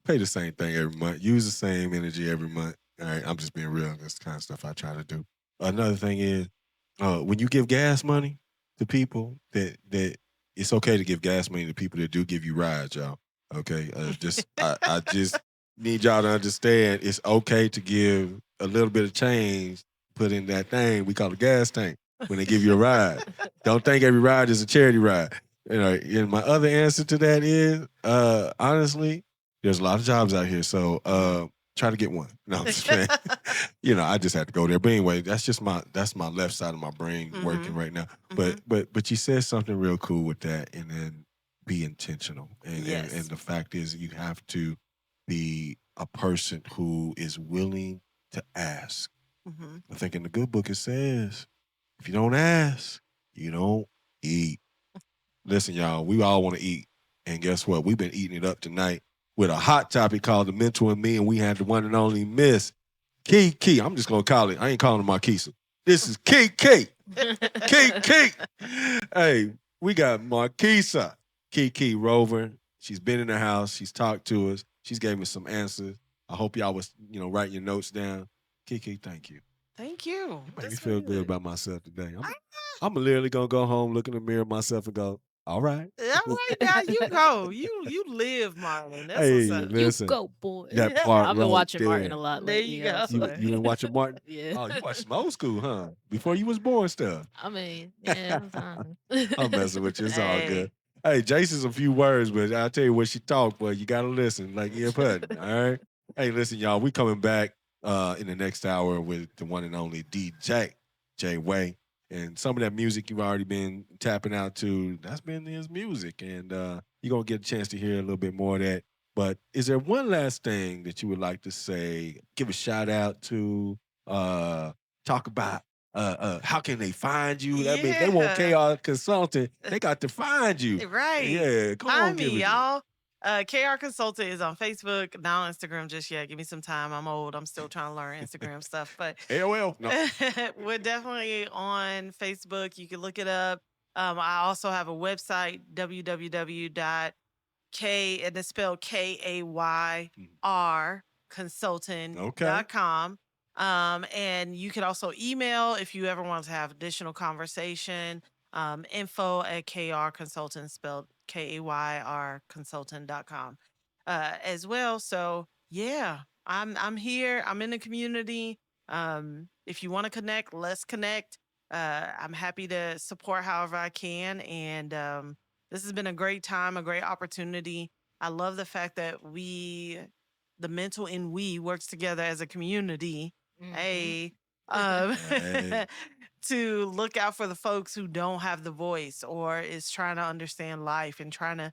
pay the same thing every month. Use the same energy every month. All right, I'm just being real. That's the kind of stuff I try to do. Another thing is, when you give gas money to people, that it's okay to give gas money to people that do give you rides, y'all. Okay, I just need y'all to understand it's okay to give a little bit of change, put in that thing we call a gas tank when they give you a ride. Don't think every ride is a charity ride. You know, and my other answer to that is, honestly, there's a lot of jobs out here, so try to get one. No, I'm just saying. You know, I just had to go there. But anyway, that's my left side of my brain working right now. But you said something real cool with that, and then be intentional. And the fact is, you have to be a person who is willing to ask. I think in the good book it says, if you don't ask, you don't eat. Listen, y'all, we all want to eat. And guess what? We've been eating it up tonight with a hot topic called The Mental in Me, and we had the one and only Miss KeKe. I'm just going to call it. I ain't calling her Marquisa. This is KeKe. KeKe. Hey, we got Marquisa, KeKe Rover. She's been in the house. She's talked to us. She's gave me some answers. I hope y'all was, writing your notes down. KeKe, thank you. Thank you. Made me feel good about myself today. I'm literally going to go home, look in the mirror myself and go, all right. All right, now you go. You live, Marlon. That's Hey, what's up. listen, You go, boy. that part I've been right watching there. Martin a lot There lately. you go. You been watching Martin? Yeah. Oh, you watched some old school, huh? Before you was born stuff. I mean, yeah, sometimes. I'm messing with you. It's all Hey. good. Hey, Jayce is a few words, but I'll tell you what she talked, but you got to listen like ear putting, all right? Hey, listen, y'all, we coming back in the next hour with the one and only DJ, JayWay. And some of that music you've already been tapping out to, that's been his music. And you're going to get a chance to hear a little bit more of that. But is there one last thing that you would like to say, give a shout out to, talk about how can they find you? That means they want KR Consulting. They got to find you. Right. Yeah, come on, Find give me, it. y'all. KR Consultant is on Facebook, not on Instagram just yet. Give me some time. I'm old. I'm still trying to learn Instagram stuff. But AOL. No. we're definitely on Facebook. You can look it up. I also have a website, www.k, and it's spelled KAYR consulting.com. And you can also email if you ever want to have additional conversation. Info@KR Consultant, spelled KAYR consultant.com as well. So yeah, I'm here. I'm in the community. If you want to connect, let's connect. I'm happy to support however I can. And this has been a great time, a great opportunity. I love the fact that the mental and we works together as a community. Hey. To look out for the folks who don't have the voice or is trying to understand life and trying to,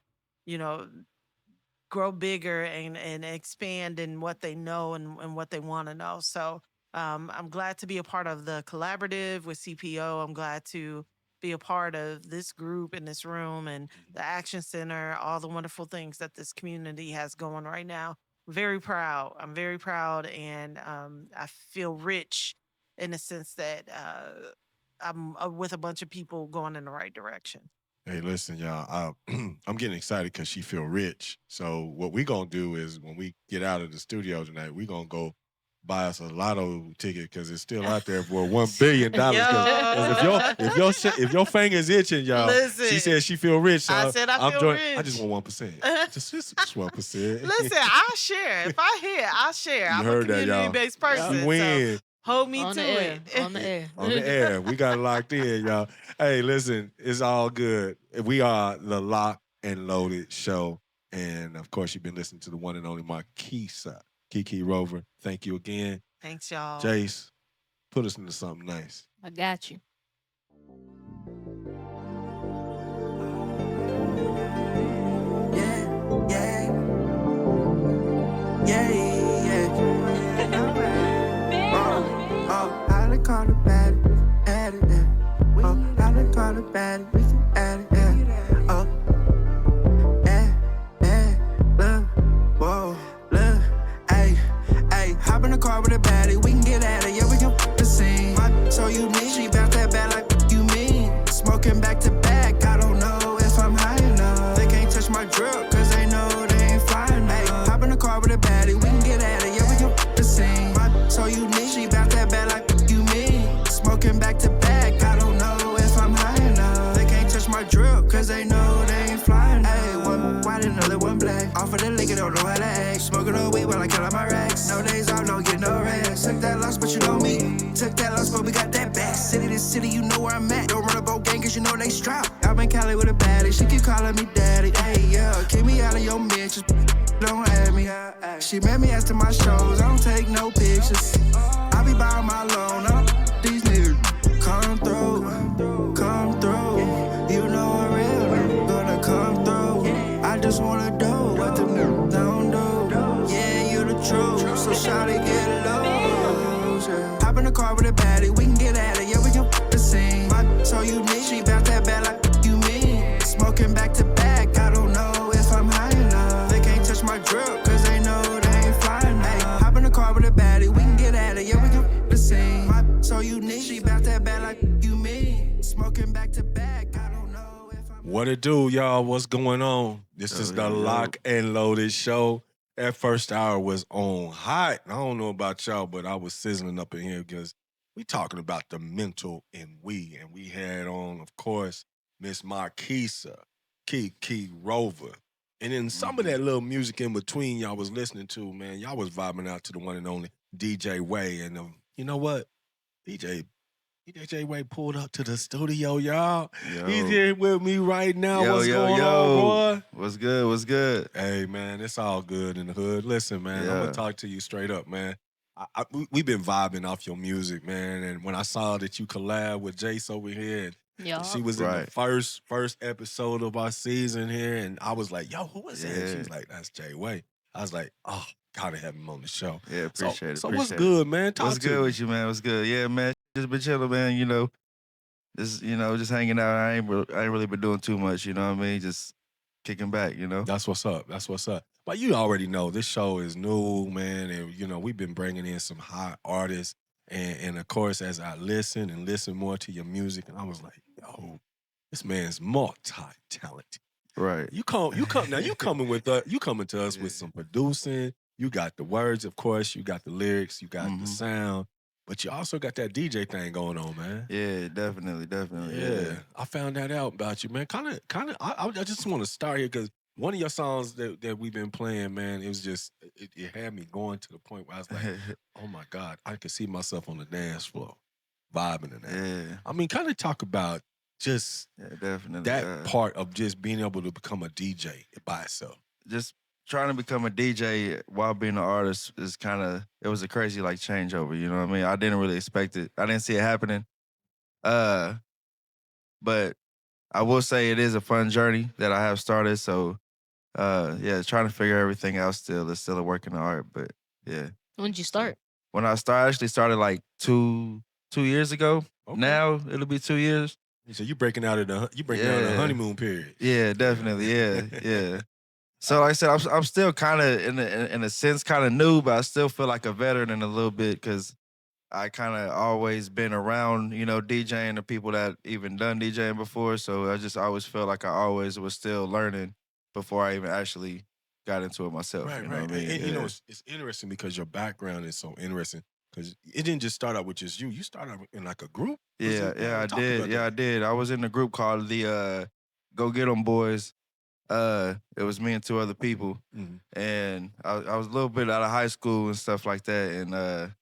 grow bigger and expand in what they know and what they want to know. So I'm glad to be a part of the collaborative with CPO. I'm glad to be a part of this group in this room and the Action Center, all the wonderful things that this community has going right now. Very proud. I'm very proud, and I feel rich in the sense that I'm with a bunch of people going in the right direction. Hey, listen, y'all. I'm getting excited because she feel rich. So what we gonna do is when we get out of the studio tonight, we gonna go buy us a lotto ticket because it's still out there for $1 billion. If your finger's itching, y'all. Listen, she said she feel rich. So I said I feel rich. I just want 1%. just 1%. Listen, I'll share. If I hit, I'll share. I'm heard a that, y'all. community-based person. You win. So hold me On to the air. it. On the air. On the air. We got it locked in, y'all. Hey, listen, it's all good. We are the Lock and Loaded Show. And, of course, you've been listening to the one and only Marquisa, KeKe Rover. Thank you again. Thanks, y'all. Jayce, put us into something nice. I got you. I done called it bad, add it there. I done called it bad, we can add it there. Look, whoa, look, ayy, hop in the car with a baddie, we can get at it, yeah, we can f the scene. So you need, she bounce that bad like you mean. Smoking back to back, I don't know if I'm high enough. They can't touch my drip, cause they know they ain't flying. Ayy, hop in the car drip, cause they know they ain't flying. Hey, one white and another one black. Off of the liquor, don't know how to act. Smoking on weed while I count out my racks. No days off, don't get no rest. Took that loss, but you know me. Took that loss, but we got that back. City to city, you know where I'm at. Don't run a boat gang, cause you know they strapped. I'm in Cali with a baddie, she keep calling me daddy. Hey, yeah, keep me out of your mentions. Don't add me. She met me after my shows, I don't take no pictures. I be buying my loan, I don't these niggas. Come through, come through. You know I'm real, gonna come through. I just wanna do what the niggas don't do. Yeah, you the truth, so shawty get loose. Yeah. Hop in the car with a baddie, we can get at it, yeah, we can the scene. My so unique, she bout that bad like you mean. Smoking back to back, I don't know if I'm high enough. They can't touch my drip, cause they know they ain't flying. Hey, hop in the car with a baddie, we can get at it, yeah, we can the scene. My so unique, she bout that bad like you mean. Smoking back to back, I don't know if I'm. What it do, y'all? What's going on? This is the Lock and Loaded show. That first hour was on hot. I don't know about y'all, but I was sizzling up in here because we talking about the mental and we had on, of course, Miss Marquisa, KeKe, Rover. And then some of that little music in between y'all was listening to, man, y'all was vibing out to the one and only JayWay. And you know what? DJ JayWay pulled up to the studio, y'all. Yo. He's here with me right now. Yo, What's yo, going yo. on, boy? What's good? What's good? Hey, man, it's all good in the hood. Listen, man, I'm going Yeah. to talk to you straight up, man. We've been vibing off your music, man. And when I saw that you collab with Jayce over here, and Yeah. she was in Right. the first episode of our season here, and I was like, yo, who is that? Yeah. She's like, that's JayWay. I was like, oh, gotta have him on the show. Yeah, appreciate it. So what's appreciate good, man? Talk What's to good me. with you, man? What's good? Yeah, man. Just been chilling, man. You know, just hanging out. I ain't really been doing too much. You know what I mean? Just kicking back. You know. That's what's up. That's what's up. But you already know this show is new, man, and we've been bringing in some hot artists, and of course, as I listen more to your music, and I was like, yo, this man's multi-talented. Right. You coming to us Yeah. with some producing. You got the words, of course. You got the lyrics. You got the Mhm. sound, but you also got that DJ thing going on, man. Yeah, definitely. Yeah. I found that out about you, man. Kind of. I just want to start here because one of your songs that we've been playing, man, it was just it had me going to the point where I was like, oh my God, I could see myself on the dance floor, vibing in that. Yeah. I mean, kind of talk about just Yeah, definitely. that part of just being able to become a DJ by itself. Just trying to become a DJ while being an artist is it was a crazy like changeover, you know what I mean? I didn't really expect it. I didn't see it happening. But I will say it is a fun journey that I have started. So yeah, trying to figure everything out still. It's still a work in the art, but yeah. When did you start? When I actually started like two years ago. Okay. Now it'll be 2 years. So you breaking out of the Yeah. honeymoon period. Yeah, definitely. Yeah. So like I said, I'm still kind of in a sense kind of new, but I still feel like a veteran in a little bit because I kind of always been around, DJing the people that even done DJing before. So I just always felt like I always was still learning before I even actually got into it myself. Right, you know right. what I mean? And Yeah. it's interesting because your background is so interesting because it didn't just start out with just you. You started out in like a group. Yeah, I Talk did. about Yeah, that. I did. I was in a group called the Go Get 'Em Boys. It was me and two other people, Mhm. and I was a little bit out of high school and stuff like that. And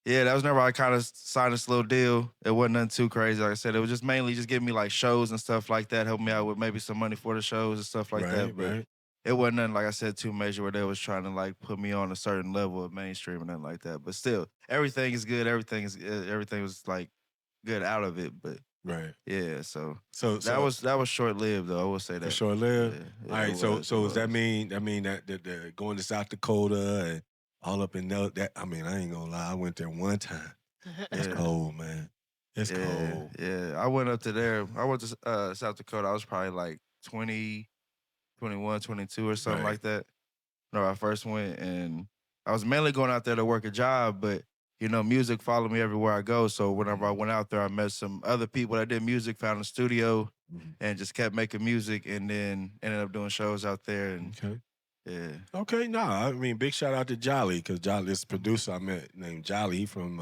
yeah, that was never I kind of signed this little deal. It wasn't nothing too crazy. Like I said, it was just mainly just giving me like shows and stuff like that, help me out with maybe some money for the shows and stuff like that. But Right. it wasn't nothing, like I said, too major where they was trying to like put me on a certain level of mainstream and nothing like that. But still, everything is good. Everything was like good out of it. But Right. yeah, so So that was short lived though. I will say that. short lived. Yeah, All right. it So was, so it does that was. mean that the going to South Dakota and all up in that? I mean, I ain't gonna lie. I went there one time. It's Yeah. cold, man. It's cold. Yeah. I went up to there. I went to South Dakota. I was probably like 20, 21, 22 or something Right. like that. No, I first went, and I was mainly going out there to work a job, but music followed me everywhere I go. So whenever I went out there, I met some other people that did music, found a studio, Mhm. and just kept making music, and then ended up doing shows out there. And Okay. yeah, Okay. Nah. I mean, big shout out to Jolly because Jolly, this producer I met named Jolly. He from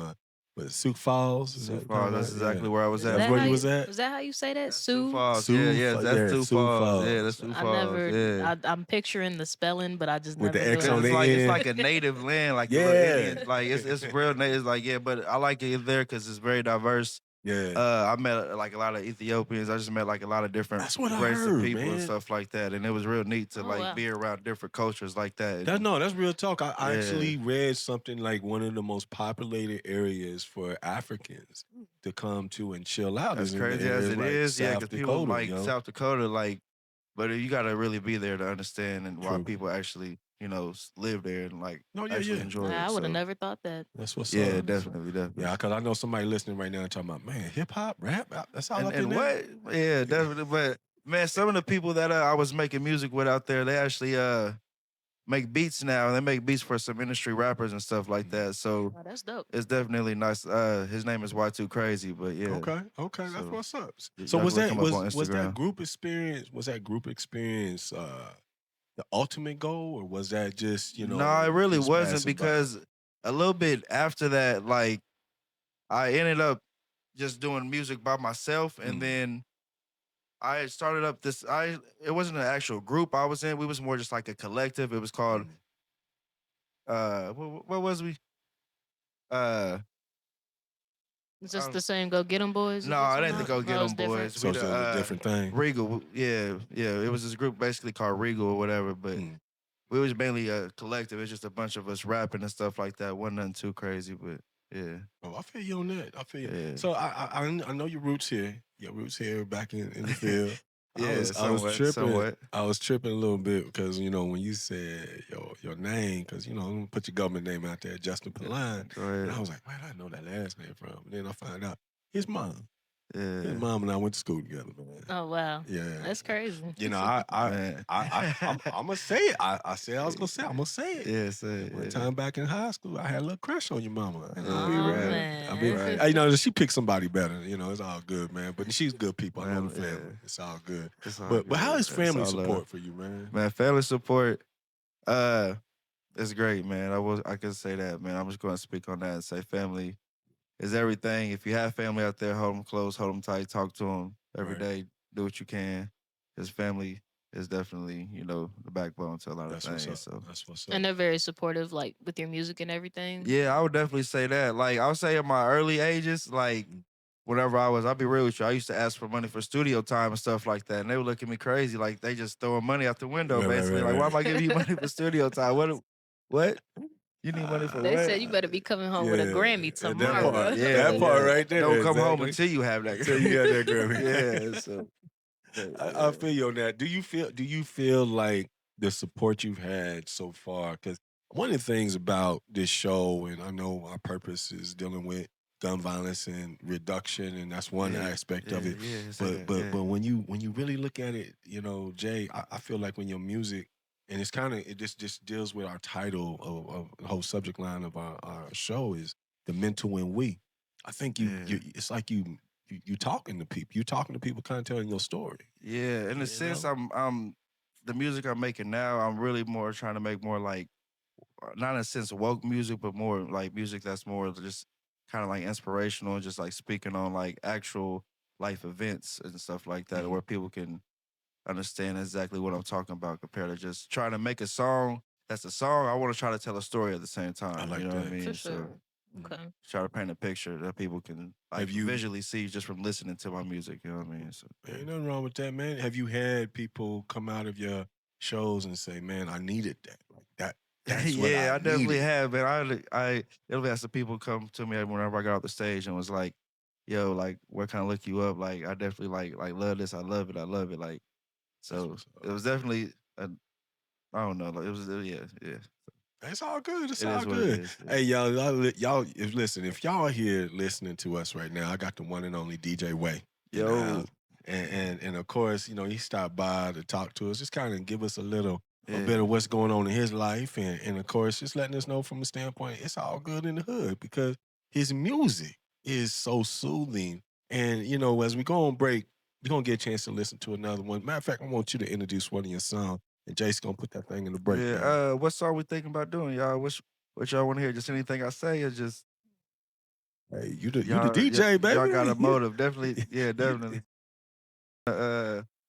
But Sioux Falls. Is Sioux that Falls. kinda That's right? exactly Yeah. where I was Is at. That's that where how you you, was at? was that how you say that? That's Sioux Sue? Falls. Sioux Yeah, Fa- that's yeah, Sioux Sioux Falls. Yeah, Falls. that's Sioux I Falls. never. Yeah. I'm picturing the spelling, but I just With the never knew X how on Cause to the say it's it. like a native land, like a little Yeah. Indian. Like it's real. It's like yeah, but I like it there because it's very diverse. Yeah. I met like a lot of Ethiopians. I just met like a lot of different That's what I races of heard, people and man. stuff like that, and it was real neat to Oh, like wow. be around different cultures like that. That's real talk. I Yeah. actually read something like one of the most populated areas for Africans to come to and chill out As is in the crazy as areas it like is, yeah, South because people Dakota, like you know? South Dakota, like, but you got to really be there to understand and why True. people actually, live there and like No, yeah, actually yeah. enjoy it. I would have So, never thought that. That's what's yeah, up. definitely. Yeah, because I know somebody listening right now and talking about, man, hip hop, rap, that's all up in And there. what? Yeah, definitely. But man, some of the people that I was making music with out there, they actually make beats now. They make beats for some industry rappers and stuff like that. So Oh, that's dope. it's definitely nice. His name is Y2 Crazy, but yeah. Okay, that's So, what's up. y- So y'all was can look that him up on was that Instagram. group experience? Was that group experience the ultimate goal, or was that just No, it really just wasn't passing by? because a little bit after that, like I ended up just doing music by myself, and then I had started up this. It wasn't an actual group I was in. We was more just like a collective. It was called what was we? Is this Um, the same Go Get 'Em Boys? No, I didn't Go Get No, 'Em it's different. Boys. So it's a different thing. Regal. Yeah. It was this group basically called Regal or whatever, but we was mainly a collective. It's just a bunch of us rapping and stuff like that. Wasn't nothing too crazy, but yeah. Oh, I feel you on that. I feel you. Yeah. So I know your roots here. Your roots here back in the field. Yeah, I was tripping. somewhat. I was tripping a little bit because when you said your name, because put your government name out there, Justin Piland, Go and I ahead. was like, where did I know that last name from? And then I found out his mom. His Yeah. mom and I went to school together, man. Oh wow. Yeah. That's crazy. Man. I'm gonna say it. I said I was gonna say it. I'm gonna say it. Yeah, say it. One Yeah. time back in high school, I had a little crush on your mama. I ain't Oh, gonna be real. man. I mean, Right. she picked somebody better. It's all good, man. But she's good people. I know Man, the family. yeah. It's all good. It's all But how good. is It's family all love. support for you, man? Man, family support, it's great, man. I can say that, man. I'm just going to speak on that and say family is everything. If you have family out there, hold them close, hold them tight, talk to them every Right. day, do what you can. Because family is definitely, the backbone to a lot That's of what's things. up. So That's what's up. And they're very supportive, like with your music and everything. yeah, I would definitely say that. Like I would say in my early ages, like whenever I'll be real with you, I used to ask for money for studio time and stuff like that. And they would look at me crazy, like they just throwing money out the window, Right, right, basically. right, Like, why right. am I giving you money for studio time? What? You need money for They what? said you better be coming home with a Grammy That tomorrow. part, Yeah, that part right there. Don't come home exactly. until you have that. Until you got that Grammy. yeah. So I feel you on that. Do you feel like the support you've had so far? Because one of the things about this show, and I know our purpose is dealing with gun violence and reduction, and that's one aspect of it. But when you really look at it, Jay, I feel like when your music, and it's kind of it just deals with our title of the whole subject line of our show is the mental and we. I think you it's like you talking to people. You talking to people, kind of telling your story. Yeah, in a sense, I'm the music I'm making now. I'm really more trying to make more like, not in a sense woke music, but more like music that's more just kind of like inspirational, just like speaking on like actual life events and stuff like that, where people can understand exactly what I'm talking about compared to just trying to make a song. That's a song. I want to try to tell a story at the same time. I like you know what I that. mean? For So sure. Okay. try to paint a picture that people can like Have you- visually see just from listening to my music. You know what I mean? So Ain't nothing wrong with that, man. Have you had people come out of your shows and say, "Man, I needed that"? Like that. That's what yeah, I definitely needed. have, man. It'll have some people come to me whenever I got off the stage and was like, "Yo, like, where can I look you up?" Like, I definitely like love this. I love it. Like, so what's up. it was definitely I don't know. Like, it was yeah. It's all good. It's It all is what it good. is, yeah. Hey, y'all, listen. If y'all are here listening to us right now, I got the one and only JayWay. Yo. And of course, he stopped by to talk to us, just kind of give us a Yeah. bit of what's going on in his life, and of course, just letting us know from a standpoint, it's all good in the hood because his music is so soothing. And as we go on break, you're gonna get a chance to listen to another one. Matter of fact, I want you to introduce one of your songs, and Jayce gonna put that thing in the break. Yeah. What song we thinking about doing, y'all? What y'all want to hear? Just anything I say, or just Hey, you the Y'all, DJ, baby. Y'all got a motive, definitely. Yeah, definitely.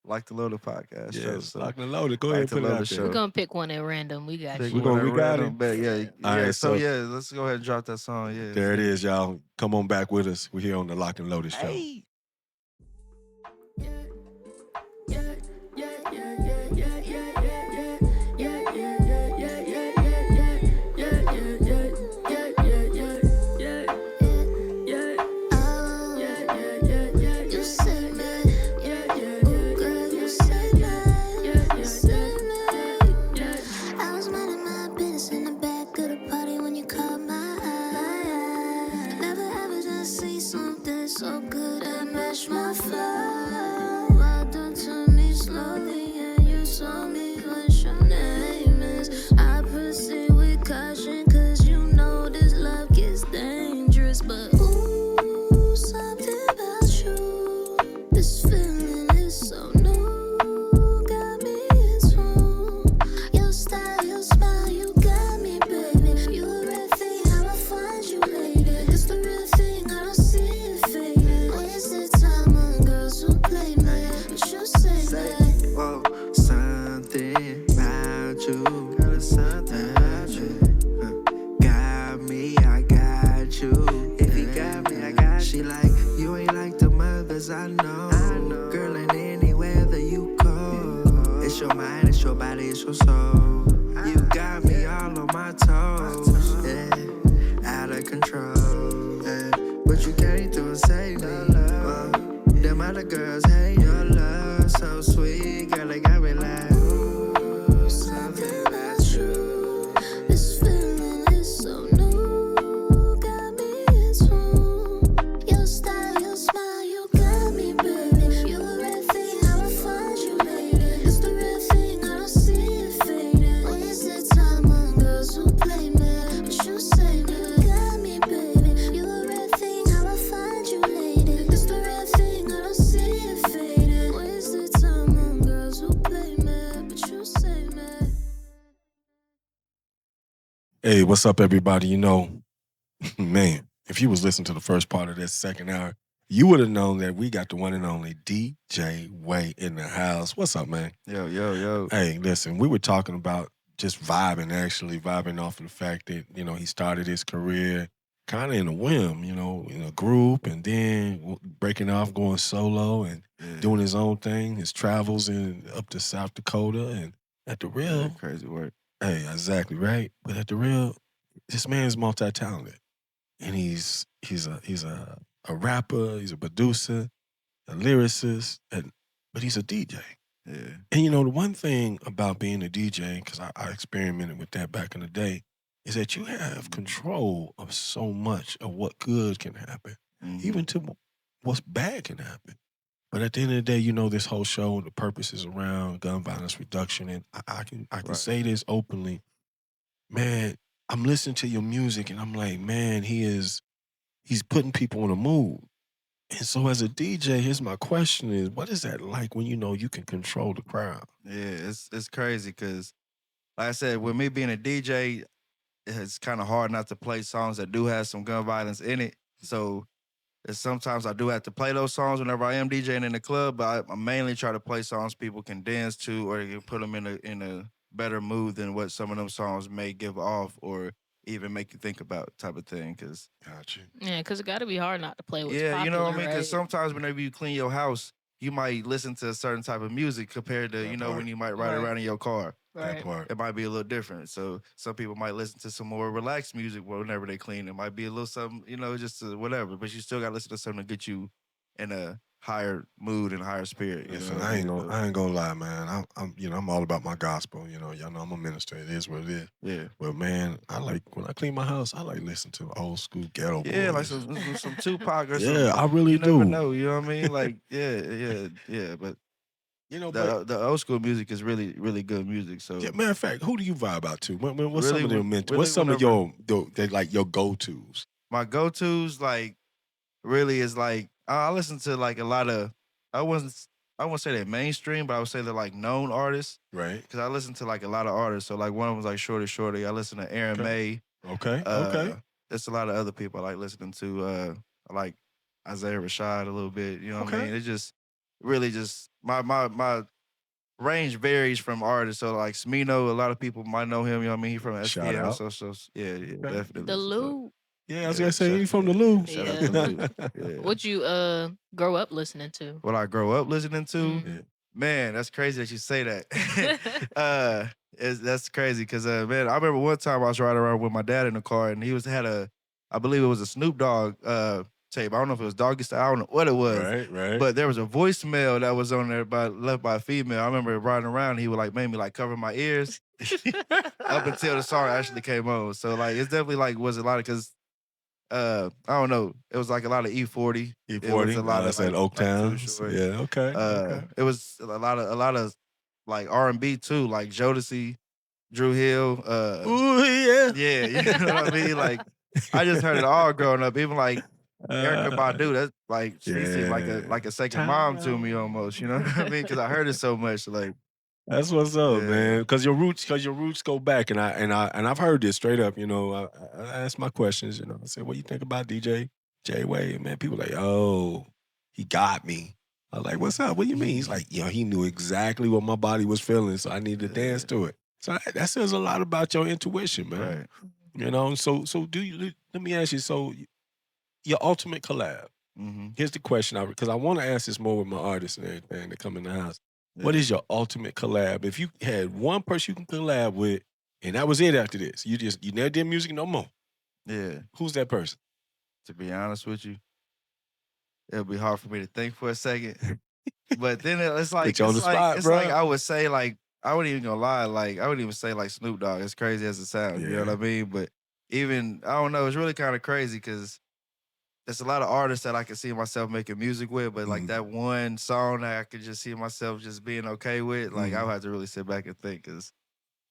Like the Loaded podcast show. Yes, So locked and loaded. Go like ahead and to put it load out the there. show. We're gonna pick one at random. We got Pick you. one we at got random, it. but yeah. All right, So so- yeah, let's go ahead and drop that song. Yeah. There it is, y'all. Come on back with us. We're here on the Locked and Loaded show. Hey. I was minding my business in the back of the party when you caught my eye. Never ever just see something so good that matched my flow. Walked up to me slowly and you saw me what your name is. I proceed with caution 'cause you know this love gets dangerous. But ooh, something about you, this feeling is so new. Got me in tune. Your style, your smile, you got me, baby. You a real thing, how I find you, lady. It's the real thing, I don't see it fading. Wasted time on girls who play me. But you say that. Whoa, something about you. Got something about you. Got me, I got you. If you got me, I got you. She like, you ain't like the mothers I know. Girl, in any weather you go. It's your mind, it's your body, it's your soul. You got me all on my toes. Yeah, out of control. Yeah. But you came through and saved me. Them other girls hate your love, so sweet, girl, they got me like, ooh, something about you. This feeling is so new. Got me in tune. Your style, your smile, you got me, baby. You a real thing, how I find you, lady. It's the real thing, I don't see it fading. Wasted time on girls who play me. But you say me, got me, baby. You a real thing, how I find you, lady. It's the real thing, I don't see it fading. Wasted time on girls who play me. But you say me. Hey, what's up, everybody? You know, man, if you was listening to the first part of this second hour, you would have known that we got the one and only JayWay in the house. What's up, man? Yo. Hey, listen, we were talking about just vibing off of the fact that, you know, he started his career kind of in a whim, you know, in a group, and then breaking off, going solo and doing his own thing, his travels up to South Dakota, and at the real, Yeah, crazy work. hey, exactly right. But at the real, this man's multi-talented, and he's a rapper, he's a producer, a lyricist, but he's a DJ. Yeah. And you know, the one thing about being a DJ, because I experimented with that back in the day, is that you have control of so much of what good can happen, even to what's bad can happen. But at the end of the day, you know, this whole show, the purpose is around gun violence reduction, and I can Right. say this openly, man. I'm listening to your music, and I'm like, man, he's putting people in a mood. And so as a DJ, here's my question is, what is that like when you know you can control the crowd? Yeah, it's crazy because, like I said, with me being a DJ, it's kind of hard not to play songs that do have some gun violence in it. So sometimes I do have to play those songs whenever I am DJing in the club, but I mainly try to play songs people can dance to or they can put them in a better mood than what some of them songs may give off or even make you think about type of thing. Cause Gotcha. Yeah, because it got to be hard not to play what's popular, you know what I mean? right? Because sometimes whenever you clean your house, you might listen to a certain type of music compared to, That you know, part. when you might ride Right. around in your car. That Right. part. It might be a little different. So some people might listen to some more relaxed music whenever they clean. It might be a little something, you know, just whatever. But you still got to listen to something to get you in a higher mood and higher spirit. You Listen, know what I ain't mean? gonna, I ain't gonna lie, man. I'm all about my gospel. You know, y'all know I'm a minister. It is what it is. Yeah. But man, I like when I clean my house, I like listen to old school ghetto Yeah, like boys. some Tupac or some. Yeah, I really You do. never know. You know what I mean? Like, yeah. But You know, but the old school music is really, really good music. So yeah, matter of fact, who do you vibe out to? What's Really, some of them? really What's some of whenever- they like your go tos? my go-tos like really is like I listen to like a lot of I wouldn't say they're mainstream, but I would say they're like known artists Right. because I listen to like a lot of artists. So like one of them was like Shorty. I listen to Aaron Okay. May, Okay. there's a lot of other people I like listening to. I like Isaiah Rashad a little bit. You know what I Okay. mean? It's just really just my range varies from artists. So like Smino, a lot of people might know him. You know what I mean? He from Shout STL. out. So yeah, definitely. The So, Lou. Yeah, I was Yeah, gonna say shout- you from the Lou. shout out Yeah. to Lou. Yeah. What you grow up listening to? What I grow up listening to, Mhm. man, that's crazy that you say that. That's crazy because man, I remember one time I was riding around with my dad in the car and he had I believe it was a Snoop Dogg tape. I don't know if it was Doggy Style. I don't know what it was. Right. But there was a voicemail that was on there left by a female. I remember riding around and he would like made me like cover my ears up until the song actually came on. So like it's definitely like was a lot of because I don't know. It was like a lot of E40. It was E40. a lot I of said like Too Oaktown. Short. Yeah. Okay. It was a lot of like R&B too, like Jodeci, Drew Hill. Ooh, yeah. Yeah, you know what I mean. Like I just heard it all growing up. Even like Erica Badu, that's like she seemed like a second mom to me almost. You know what I mean? Because I heard it so much. Like That's what's up, Yeah. man. Because your roots go back, and I've heard this straight up. You know, I ask my questions. You know, I said, "What do you think about DJ JayWay?" Man, people like, "Oh, he got me." I was like, "What's up? What do you mean?" He's like, he knew exactly what my body was feeling, so I needed to dance to it. So that says a lot about your intuition, man. right. You know, so do you? Let me ask you. So your ultimate collab. Mm-hmm. Here's the question, because I want to ask this more with my artists and everything that come in the house. What is your ultimate collab? If you had one person you can collab with, and that was it after this, you never did music no more. Yeah. Who's that person? To be honest with you, it'll be hard for me to think for a second. But then it's like Put you on it's the like spot, it's bro. like I would say like I wouldn't even gonna lie, like I wouldn't even say like Snoop Dogg. As crazy as it sounds, you know what I mean? But even I don't know, it's really kind of crazy because there's a lot of artists that I can see myself making music with, but like that one song that I could just see myself just being okay with, like I would have to really sit back and think because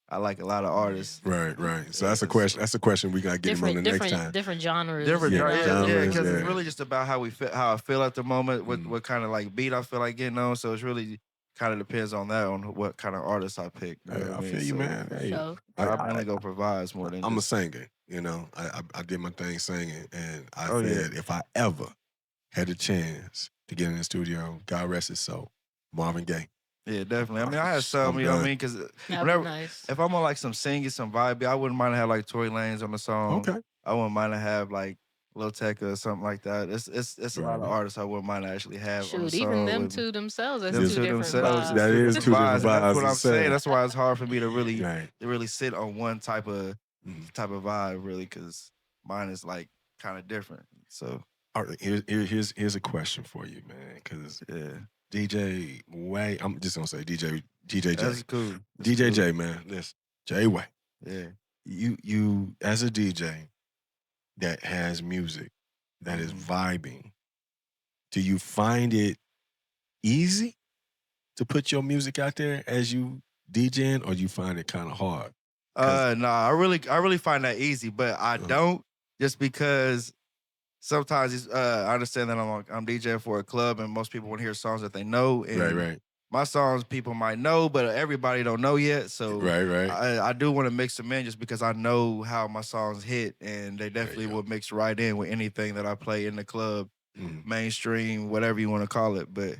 I like a lot of artists. Right. So that's a question. That's a question we gotta get him on the next time. Different genres. Different, Yeah, yeah, because genres, it's really just about how I feel at the moment, what kind of like beat I feel like getting on. So it's really kind of depends on that, on what kind of artist I pick. You know Hey, what I mean? feel you, So man. Hey, So, I'm only gonna provide more than I'm a just, singer. You know, I did my thing singing, and I Oh, yeah. said if I ever had a chance to get in the studio, God rest his soul, Marvin Gaye. yeah, definitely. I mean, I had some, I'm you know what I done. mean? Because that'd be whenever nice. if I'm on like some singing, some vibe, I wouldn't mind to have like Tory Lanez on the song. Okay. I wouldn't mind to have like Lil Tecca or something like that. It's a lot of Right. artists I wouldn't mind to actually have on the Shoot, song. even them with me. two themselves, that's Them two two different themselves, vibes. That is two different and That's vibes what I'm to say. saying. That's why it's hard for me to really Right. sit on one type of vibe, really, because mine is like kind of different. So All right, here's a question for you, man. Because yeah, DJ Way, I'm just gonna say DJ J. that's cool. That's DJ cool. J, man. Listen, JayWay. Yeah. You as a DJ that has music that is Mhm. vibing, do you find it easy to put your music out there as you DJing, or do you find it kind of hard? Nah, I really find that easy, but I don't, just because sometimes it's, I understand that I'm DJing for a club and most people want to hear songs that they know. And Right. my songs people might know, but everybody don't know yet. So Right. I do want to mix them in just because I know how my songs hit, and they definitely will mix right in with anything that I play in the club, mainstream, whatever you want to call it. But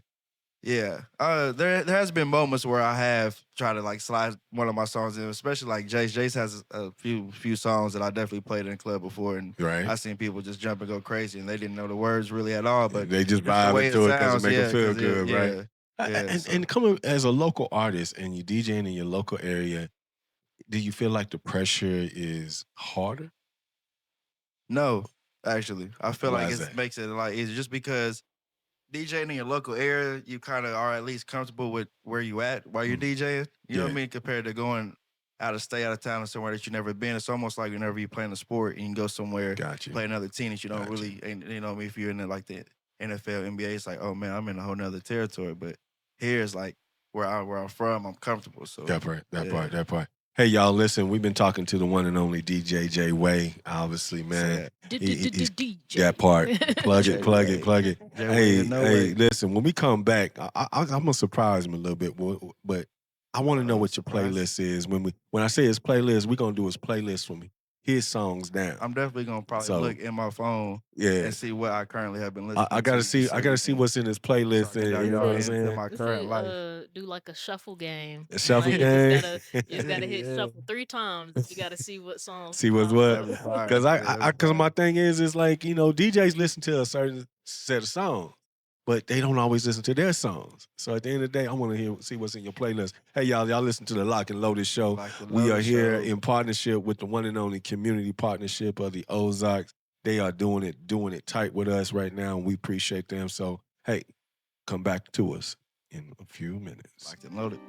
yeah, there has been moments where I have tried to like slide one of my songs in, especially like Jayce. Jayce has a few songs that I definitely played in the club before, and Right. I seen people just jump and go crazy, and they didn't know the words really at all, but They just the vibe way into it because sounds, it make them feel 'cause good, right? Yeah, And coming as a local artist and you DJing in your local area, do you feel like the pressure is harder? No, actually, I feel Why like is it that? makes it a lot easier just because DJing in your local area, you kind of are at least comfortable with where you at while you're DJing. You know what I Yeah. mean? Compared to going out of town, or somewhere that you've never been. It's almost like whenever you're playing a sport and you can go somewhere, Got you. play another team that you don't really, and you know what I mean? If you're in like the NFL, NBA, it's like, oh man, I'm in a whole nother territory. But here's like where I'm from, I'm comfortable. So That yeah. part. Hey, y'all, listen, we've been talking to the one and only DJ JayWay, obviously, man. He's DJ. that part. Plug it. JayWay, Hey, no way. listen, when we come back, I'm going to surprise him a little bit, but I want to know what your Surprise. playlist is. When I say his playlist, we're going to do his playlist for me. his songs down. I'm definitely gonna probably look in my phone Yeah. and see what I currently have been listening to. I gotta see. so I gotta we see can- what's in his playlist. so I can And, dive you know y'all what I'm into saying? my We current should life. do like a shuffle game. A shuffle Like, game. You just gotta hit Yeah. shuffle 3 times. You gotta see what songs. See what's pop what. That'd be fire. Because Yeah, because my thing is like, you know, DJs listen to a certain set of songs, but they don't always listen to their songs. So at the end of the day, I want to see what's in your playlist. Hey, y'all listen to the Lock and Loaded Show. Like the We are Loaded here Show. in partnership with the one and only community partnership of the Ozarks. They are doing it tight with us right now, and we appreciate them. So, hey, come back to us in a few minutes. Like and loaded.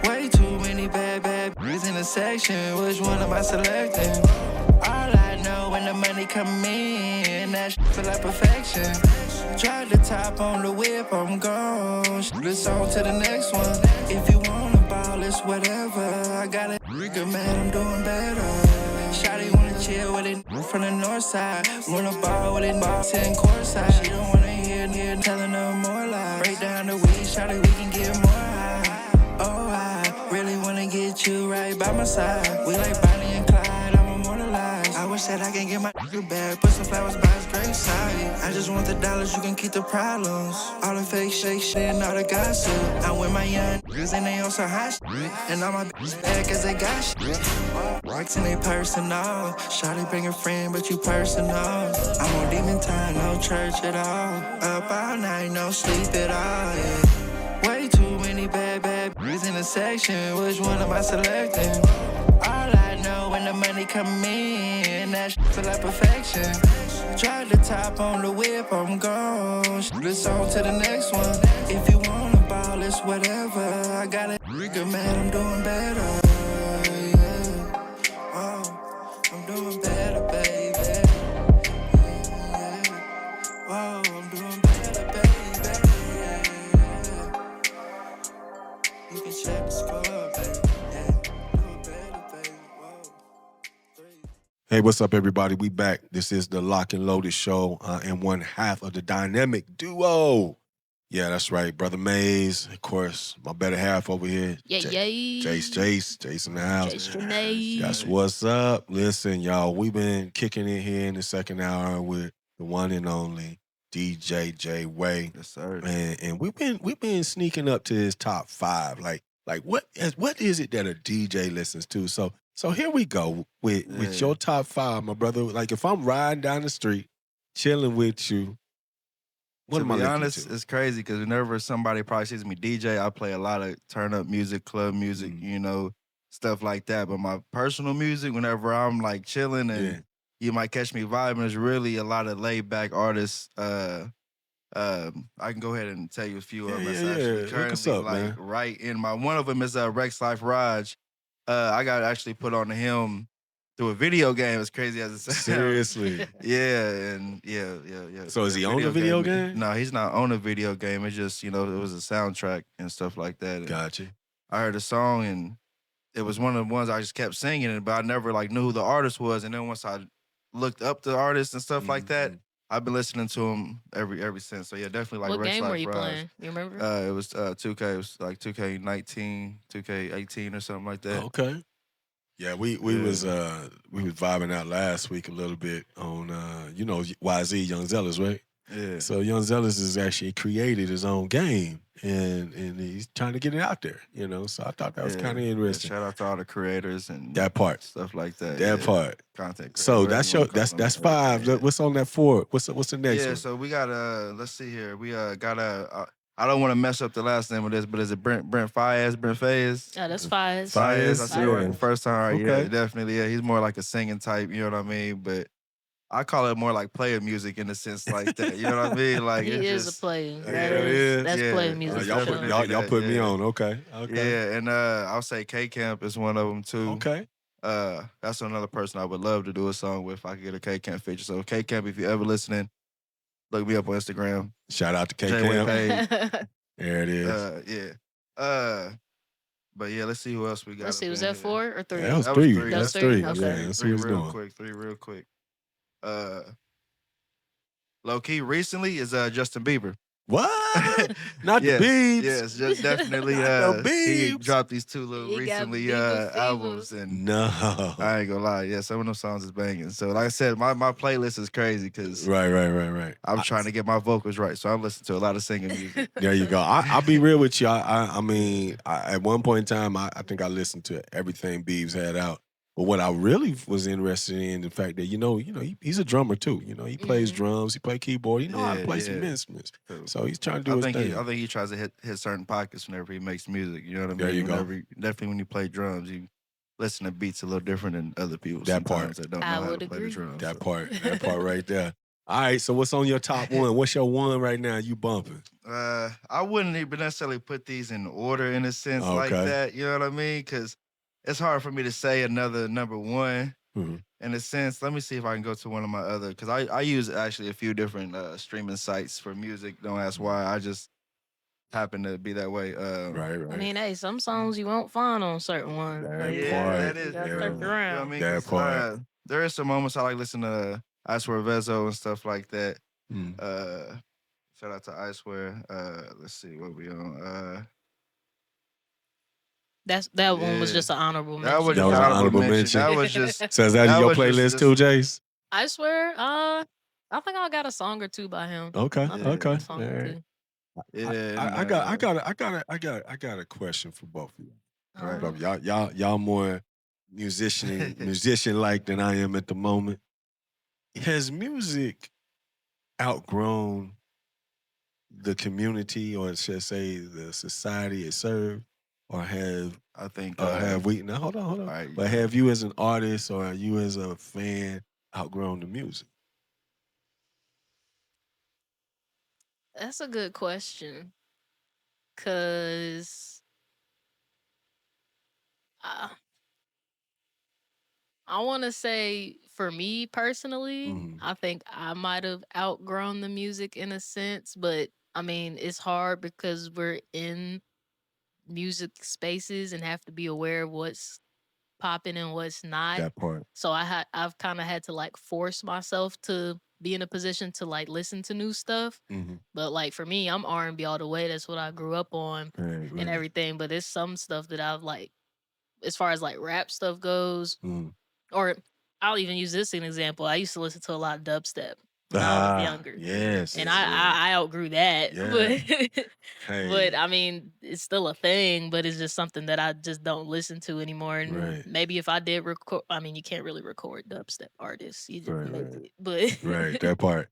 Way too many bad bitches in the section. Which one am I selecting? All I know when the money come in, that feel like perfection. Drive the top on the whip, I'm gone. Let's on to the next one. If you wanna ball, it's whatever. I got it, good man, I'm doing better. Shawty wanna chill with it from the north side. Wanna ball with it, boss in courtside. She don't wanna hear telling her more lies. Break down the weed, shawty, we can get more high. Oh, I really wanna get you right by my side. We like Bonnie and Clyde, I'm immortalized. I wish that I can get my back, put some flowers by his graveside. I just want the dollars, you can keep the problems. All the fake shit and all the gossip. I'm with my young niggas and they on some hot shit. And all my bitches bad cause they got shit. Rocks in they personal. Shawty bring a friend, but you personal. I'm on demon time, no church at all. Up all night, no sleep at all, yeah. Way too many bad bitches in the section. Which one am I selecting? All I know when the money come in, that feel like perfection. Drive the top on the whip, I'm gone. Let's on to the next one. If you wanna ball, it's whatever. I got it, good man, I'm doing better. Yeah. Oh, I'm doing better, baby. Yeah. Oh, I'm doing better, baby. Yeah. You can check the score, baby. Yeah. Doing better, baby. Whoa. 3. Hey, what's up, everybody? We back. This is the Lock and Loaded Show, and one half of the dynamic duo. Yeah, that's right, Brother Maze. Of course, my better half over here. Yay. Jayce in the house. Jayce Janae. That's what's up. Listen, y'all, we've been kicking it here in the second hour with the one and only DJ JayWay. Yes, sir. And we've been sneaking up to his top 5. Like what is it that a DJ listens to? So here we go with your top 5, my brother. Like if I'm riding down the street, chilling with you, what to am I be listening honest, to? it's crazy because whenever somebody probably sees me DJ, I play a lot of turn up music, club music, you know, stuff like that. But my personal music, whenever I'm like chilling and you might catch me vibing, is really a lot of laid back artists. I can go ahead and tell you a few of them that's actually Hook us currently up, like man. right in my. One of them is Rex Life Raj. I got actually put on to him through a video game, as crazy as it sounds. Seriously. Yeah. So is he on the video game? No, he's not on a video game. It's just, you know, it was a soundtrack and stuff like that. And Gotcha. I heard a song and it was one of the ones I just kept singing it, but I never like knew who the artist was. And then once I looked up the artist and stuff like that, I've been listening to him ever since. So yeah, definitely like What Rex game Life were you Raj. playing? You remember? It was 2K. It was like 2K19, 2K18 or something like that. Okay. Yeah, we was vibing out last week a little bit on you know, YZ Young Zealous, right? Yeah. So Young Zealous has actually created his own game and he's trying to get it out there, you know. So I thought that was kind of interesting. Shout out to all the creators and That part. stuff like that. That part. Content. So creators, that's that's 5. What's on that 4? What's the next one? Yeah, so we got let's see here. We got I don't want to mess up the last name of this, but is it Brent Fayez? Yeah, that's Fayez. Fayez, I said it right the first time. Right? Okay. Yeah, definitely. Yeah, he's more like a singing type, you know what I mean? But I call it more like player music in a sense like that. You know what I mean? Like He it's is just, a player. Yeah, That's yeah. player music. y'all for put, sure. y'all put me on. Okay. Yeah, and I'll say K-Camp is one of them too. Okay. That's another person I would love to do a song with if I could get a K-Camp feature. So K-Camp, if you're ever listening, look me up on Instagram. Shout out to JayWay KeKe. page. There it is. Yeah. But yeah, let's see who else we got. Let's up see, was in that here. 4 or 3? That was That was three. three. That's That's three. three? Yeah, Okay. that's Three what he's real doing. quick. Three real quick. Low key recently is Justin Bieber. What? Not yes, the Biebs. yes, just definitely. Not the He Biebs. dropped these two little He got recently Bieber fever. albums, and No. I ain't gonna lie, yeah, some of them songs is banging. So like I said, my playlist is crazy because Right. I'm trying to get my vocals right. So I'm listening to a lot of singing music. There you go. I'll be real with you. I mean, at one point in time, I think I listened to everything Biebs had out. But what I really was interested in the fact that he's a drummer too. He plays drums, he plays keyboard, he know how to Yeah, play some yeah. instruments. So he's trying to do his thing. I think he tries to hit certain pockets whenever he makes music. You know what I mean? There you go. Definitely when you play drums, you listen to beats a little different than other people. That part. sometimes that don't know I how would to play the agree. drums. That part right there. All right, so what's on your top one? What's your one right now? You bumping? I wouldn't even necessarily put these in order in a sense like Okay. that. You know what I mean? Because it's hard for me to say another number one Mhm. in a sense. Let me see if I can go to one of my other, because I use actually a few different streaming sites for music. Don't ask why. I just happen to be that way. Right. I mean, hey, some songs you won't find on certain ones. That Like, Yeah, part, that is you gotta true. search You know what around. I mean? That 'Cause, part. there is some moments I like listening to I Swear Vezo and stuff like that. Mm. Shout out to I Swear. Let's see what we on. That one was Yeah. just an honorable mention. That was That just was an an honorable honorable mention. mention. That was just So is that in That your was just- playlist too, Jayce? I swear, I think I got a song or two by him. Okay. I think I got Okay. a song or All right. two. yeah. I got a question for both of you. Right. Both y'all more musician like than I am at the moment. Has music outgrown the community, or should I say the society it served, or I think have we? Now hold on. all right, But have you as an artist or you as a fan outgrown the music? That's a good question. Cause I want to say for me personally, Mhm. I think I might have outgrown the music in a sense, but I mean, it's hard because we're in music spaces and have to be aware of what's popping and what's not. That part. So I've kind of had to like force myself to be in a position to like listen to new stuff. Mm-hmm. But like for me, I'm R&B all the way. That's what I grew up on and everything. But it's some stuff that I've like, as far as like rap stuff goes, or I'll even use this as an example. I used to listen to a lot of dubstep when I was younger. Yes. And I outgrew that. Yeah. But I mean, it's still a thing, but it's just something that I just don't listen to anymore. And Right. maybe if I did record, I mean, you can't really record dubstep artists. You just Right, make right. it. But Right, that part.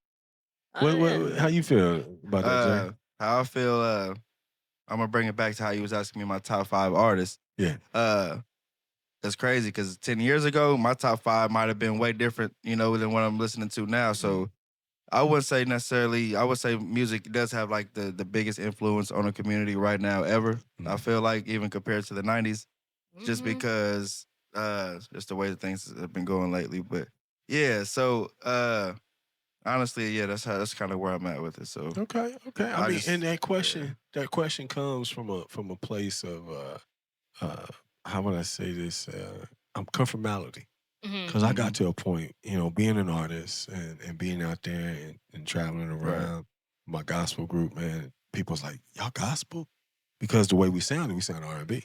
yeah. How you feel about that, Jay? How I feel. I'm gonna bring it back to how you was asking me my top 5 artists. Yeah. That's crazy because 10 years ago, my top 5 might have been way different, than what I'm listening to now. So I wouldn't say necessarily. I would say music does have like the biggest influence on the community right now ever. I feel like even compared to the '90s, just because just the way that things have been going lately. But yeah, so honestly, yeah, that's kind of where I'm at with it. So Okay. I I mean, just- and that question comes from a place of how would I say this? Conformality. Because I got to a point, being an artist and being out there and traveling around my gospel group, man, people's like, y'all gospel? Because the way we sound R&B.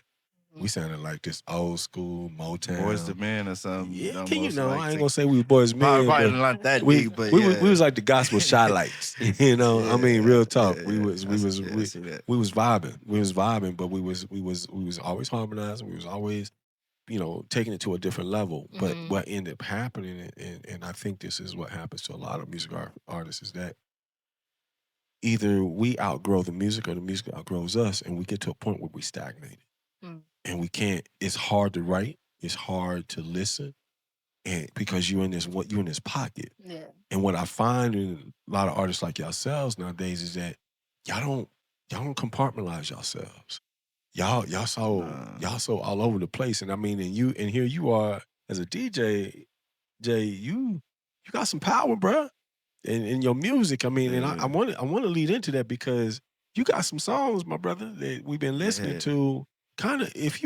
We sounded like this old school Motown. Boys to Men or something. Yeah, almost I like ain't gonna say we was boys to men, probably but not that we, deep, but we, yeah. we was like the gospel shy lights. I mean, real talk. We was I see that. we was vibing. We was vibing, but we was always harmonizing. We was always, taking it to a different level. But what ended up happening, and I think this is what happens to a lot of music artists, is that either we outgrow the music or the music outgrows us, and we get to a point where we stagnate. And we can't. It's hard to write. It's hard to listen, and because you're in this pocket. Yeah. And what I find in a lot of artists like yourselves nowadays is that y'all don't compartmentalize yourselves. Y'all so all over the place. And I mean, and here you are as a DJ, Jay. You got some power, bruh. In your music. I mean, and I want to lead into that because you got some songs, my brother, that we've been listening to kind of if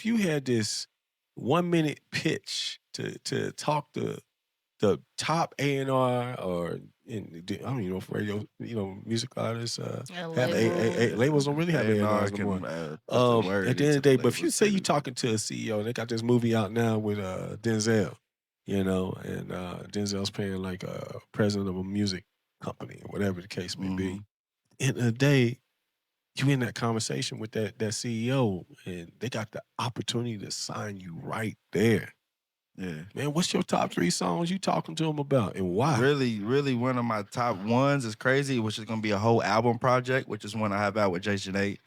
you had this 1 minute pitch to talk to the top A&R or I don't even know if radio, music artists Yeah, have labels don't really have A&Rs no more. At the end of the day, but if you say you're talking to a CEO, they got this movie out now with Denzel, and Denzel's paying like a president of a music company or whatever the case may be. End of the day, you in that conversation with that CEO, and they got the opportunity to sign you right there. Yeah. Man, what's your top 3 songs you talking to them about and why? Really, really one of my top ones is Crazy, which is going to be a whole album project, which is one I have out with Jayce, Janae.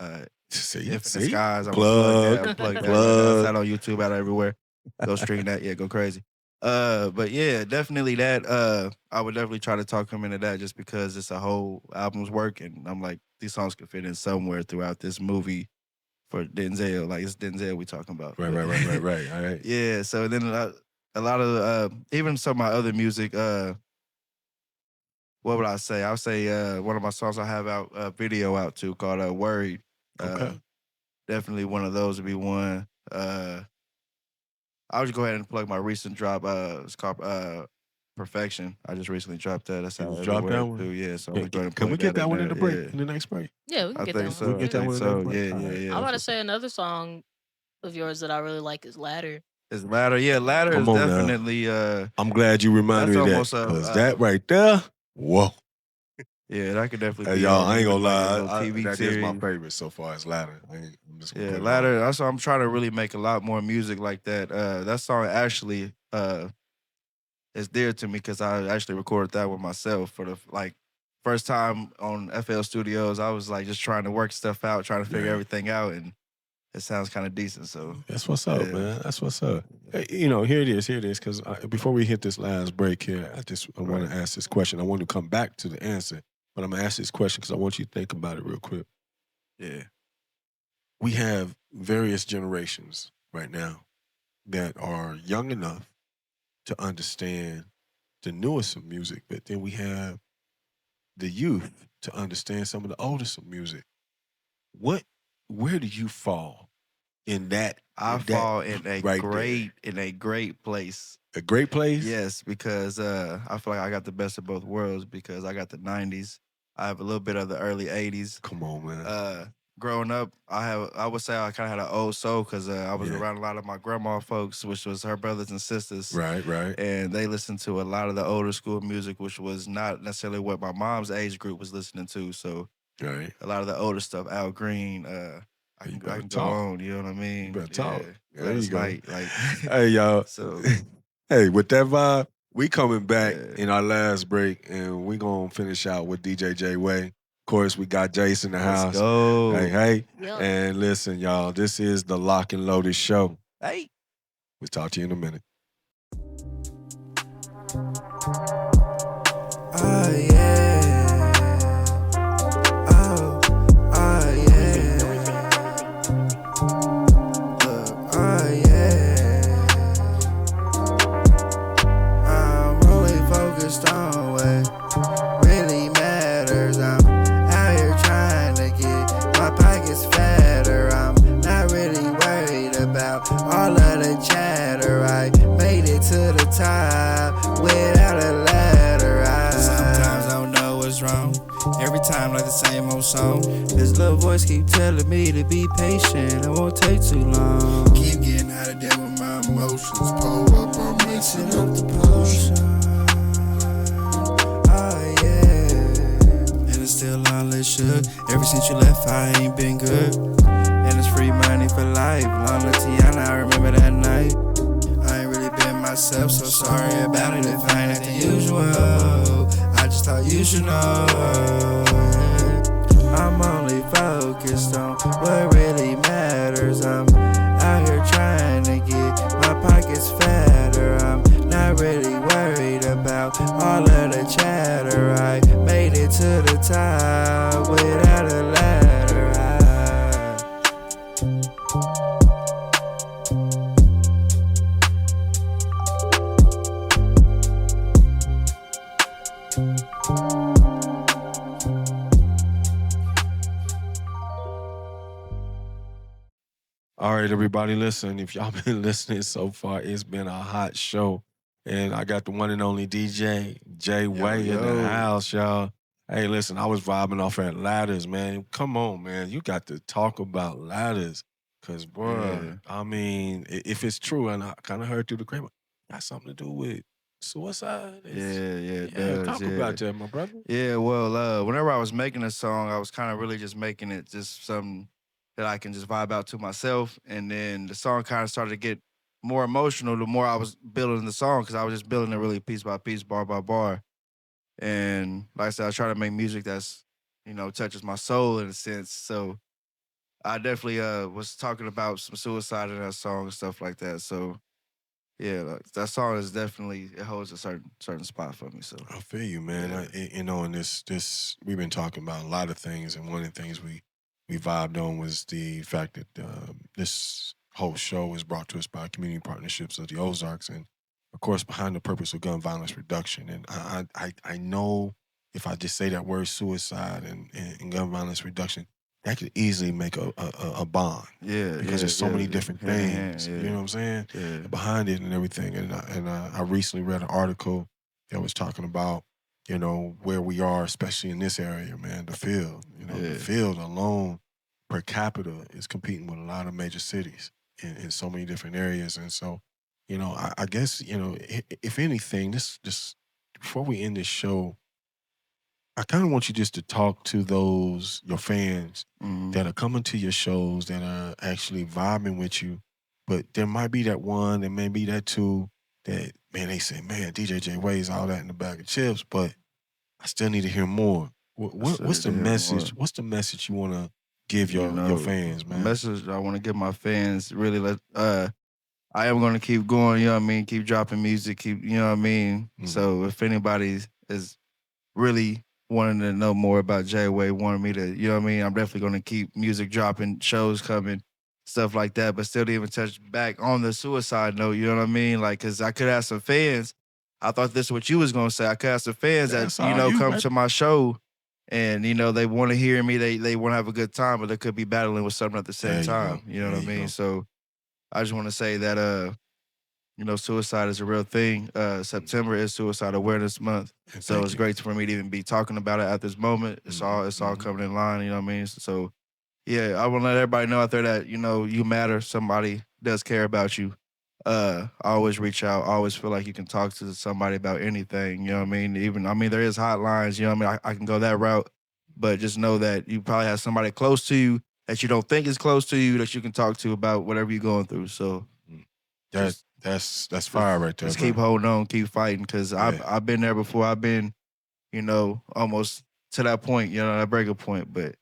Infinite Skies. I'm plug that. That's out on YouTube, out everywhere. Go stream that. Yeah, go crazy. But yeah, definitely that. I would definitely try to talk him into that just because it's a whole album's work. And I'm like, these songs could fit in somewhere throughout this movie for Denzel. Like, it's Denzel we talking about. Right. All right. Yeah, so then a lot of even some of my other music, what would I say? I'll say one of my songs I have out video out too called Worried. Okay. Definitely one of those would be one. I'll just go ahead and plug my recent drop. It's called Perfection. I just recently dropped that. That's how I dropped that one? too. Yeah, so Yeah, I'm going to can we get that one in the break? Yeah. In the next break? Yeah, we can I get think that so. one. We get that I one think in the so. break. Yeah. I'm about to say another song of yours that I really like is Ladder. It's Ladder. Yeah, Ladder Come is on now. definitely. I'm glad you reminded me of that almost because that right there, whoa. Yeah, that could definitely Hey, be. y'all, I ain't gonna like lie. a little TV that is my series. favorite so far. It's Ladder. I'm just gonna Yeah, put it Ladder. on. That's why I'm trying to really make a lot more music like that. That song actually is dear to me because I actually recorded that with myself for the first time on FL Studios. I was like just trying to work stuff out, trying to figure everything out, and it sounds kind of decent. So that's what's up, man. That's what's up. Hey, here it is. Because before we hit this last break here, I want to ask this question. I want to come back to the answer, but I'm gonna ask this question because I want you to think about it real quick. Yeah, we have various generations right now that are young enough to understand the newest of music, but then we have the youth to understand some of the oldest of music. Where do you fall in that? I fall in a great place. A great place? Yes, because I feel like I got the best of both worlds because I got the 90s. I have a little bit of the early 80s. Come on, man. Growing up, I would say I kind of had an old soul because I was around a lot of my grandma folks, which was her brothers and sisters. Right. And they listened to a lot of the older school music, which was not necessarily what my mom's age group was listening to. So a lot of the older stuff, Al Green, I can go on, you know what I mean? You better talk. Yeah. There you go. Night, hey, y'all. So, hey, with that vibe, we coming back in our last break, and we going to finish out with DJ JayWay. Of course, we got Jayce in the house. Let's go. Hey. Yep. And listen, y'all, this is the Lock and Loaded Show. Hey. We'll talk to you in a minute. Oh, yeah. Oh, yeah. Oh, yeah. I'm really focused on what really matters. I'm out here trying to get my pockets fatter. I'm not really worried about all of the chatter. I made it to the top without a ladder. Sometimes I don't know what's wrong. Every time like the same old song. This little voice keep telling me to be patient. It won't take too long. Keep getting out of there with my emotions. Pull up, I'm mixing up the potion. Oh yeah. And it's still all it should. Ever since you left, I ain't been good. And it's free money for life. Long Tiana, I remember that night. I ain't really been myself, so sorry about it if I ain't like the usual. I just thought you should know. I'm only focused on what really matters. I'm out here trying to get my pockets fatter. I'm not really worried about all of the chatter. I made it to the top without a All right, everybody, listen. If y'all been listening so far, it's been a hot show. And I got the one and only DJ, JayWay in the house, y'all. Hey, listen, I was vibing off at ladders, man. Come on, man. You got to talk about ladders. Because, bro, I mean, if it's true, and I kind of heard through the crib, got something to do with suicide. It does. Talk about that, my brother. Yeah, well, whenever I was making a song, I was kind of really just making it just something that I can just vibe out to myself. And then the song kind of started to get more emotional the more I was building the song, because I was just building it really piece by piece, bar by bar. And like I said, I try to make music that's, touches my soul in a sense. So I definitely was talking about some suicide in that song and stuff like that. So yeah, like, that song is definitely, it holds a certain spot for me. So I feel you, man. Yeah. And this we've been talking about a lot of things, and one of the things we vibed on was the fact that this whole show is brought to us by community partnerships of the Ozarks, and of course behind the purpose of gun violence reduction. And I know if I just say that word suicide and gun violence reduction, that could easily make a bond. Because there's so many different things. You know what I'm saying? Yeah. Behind it and everything. And I recently read an article that was talking about, where we are, especially in this area, man, the field. The field alone per capita is competing with a lot of major cities in so many different areas. And so, I guess, if anything, just before we end this show, I kind of want you just to talk to your fans that are coming to your shows, that are actually vibing with you. But there might be that one, there may be that two that, man, they say, man, DJ JayWay is all that in the bag of chips, but I still need to hear more. What's the message? What's the message you want to give your fans, man? The message I want to give my fans, really, I am going to keep going, keep dropping music, So if anybody is really wanting to know more about JayWay, wanting me to, I'm definitely going to keep music dropping, shows coming, stuff like that, but still to even touch back on the suicide note, you know what I mean? Like, because I could have some fans, I thought this is what you was going to say, I could have some fans that, come to my show and, they want to hear me, they want to have a good time, but they could be battling with something at the same time, you know what I mean? So I just want to say that, suicide is a real thing. September is Suicide Awareness Month. So it's great for me to even be talking about it at this moment. It's all coming in line, you know what I mean? So yeah, I want to let everybody know out there that, you matter. Somebody does care about you. Always reach out. Always feel like you can talk to somebody about anything, you know what I mean? There is hotlines, you know what I mean? I can go that route, but just know that you probably have somebody close to you that you don't think is close to you that you can talk to about whatever you're going through. So that's fire right there. Just keep holding on, keep fighting, because I've been there before. I've been, almost to that point, that breaking point. But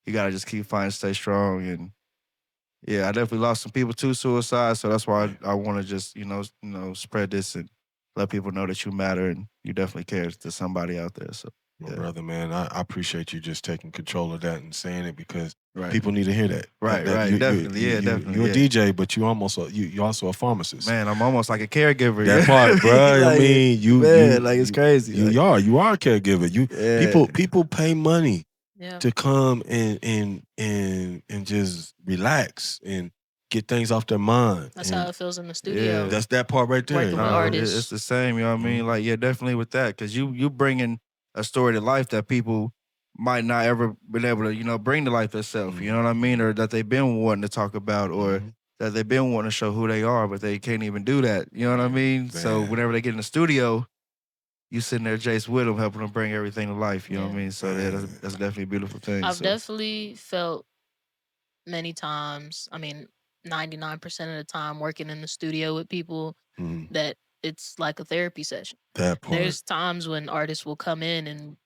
you gotta just keep fighting, stay strong, and I definitely lost some people to suicide. So that's why I want to just, spread this and let people know that you matter and you definitely care to somebody out there. So. My brother, man, I appreciate you just taking control of that and saying it, because people need to hear that. Right. Definitely. Definitely. You're a DJ, but you also a pharmacist. Man, I'm almost like a caregiver. That part, bro. Like, it's crazy. You are a caregiver. People pay money to come and just relax and get things off their mind. That's how it feels in the studio. Yeah, that's that part right there. Working with artists. It's the same, you know what I mean? Like, definitely with that, because you bringing a story to life that people might not ever been able to, bring to life themselves, you know what I mean? Or that they've been wanting to talk about, or that they've been wanting to show who they are, but they can't even do that, you know what I mean? Man. So whenever they get in the studio, you sitting there, Jayce, with them, helping them bring everything to life, you know what I mean? So that's definitely a beautiful thing. I've definitely felt many times, 99% of the time working in the studio with people, that it's like a therapy session. That part. There's times when artists will come in and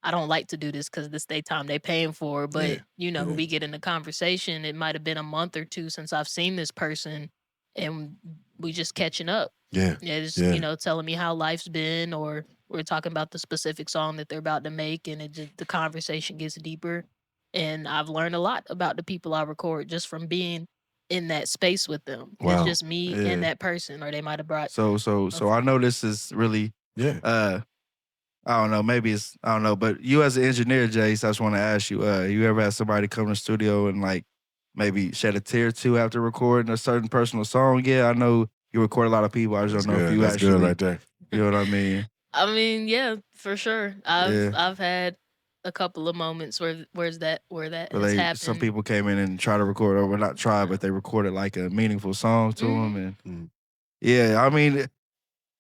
I don't like to do this because this daytime they paying for, but we get in a conversation. It might have been a month or two since I've seen this person and we just catching up. Telling me how life's been, or we're talking about the specific song that they're about to make, and the conversation gets deeper. And I've learned a lot about the people I record just from being in that space with them. Wow. It's just me and that person, or they might have brought. So I know this is really I don't know, I don't know, but you as an engineer, Jayce, I just want to ask you, you ever had somebody come to the studio and like maybe shed a tear or two after recording a certain personal song? Yeah, I know you record a lot of people. I just That's don't know if good. you That's actually, good right there. you know what I mean? I mean, yeah, for sure. Yeah. I've had a couple of moments where that But has some happened. people came in and tried to record, or well, not try, but they recorded like a meaningful song to them, and yeah, I mean,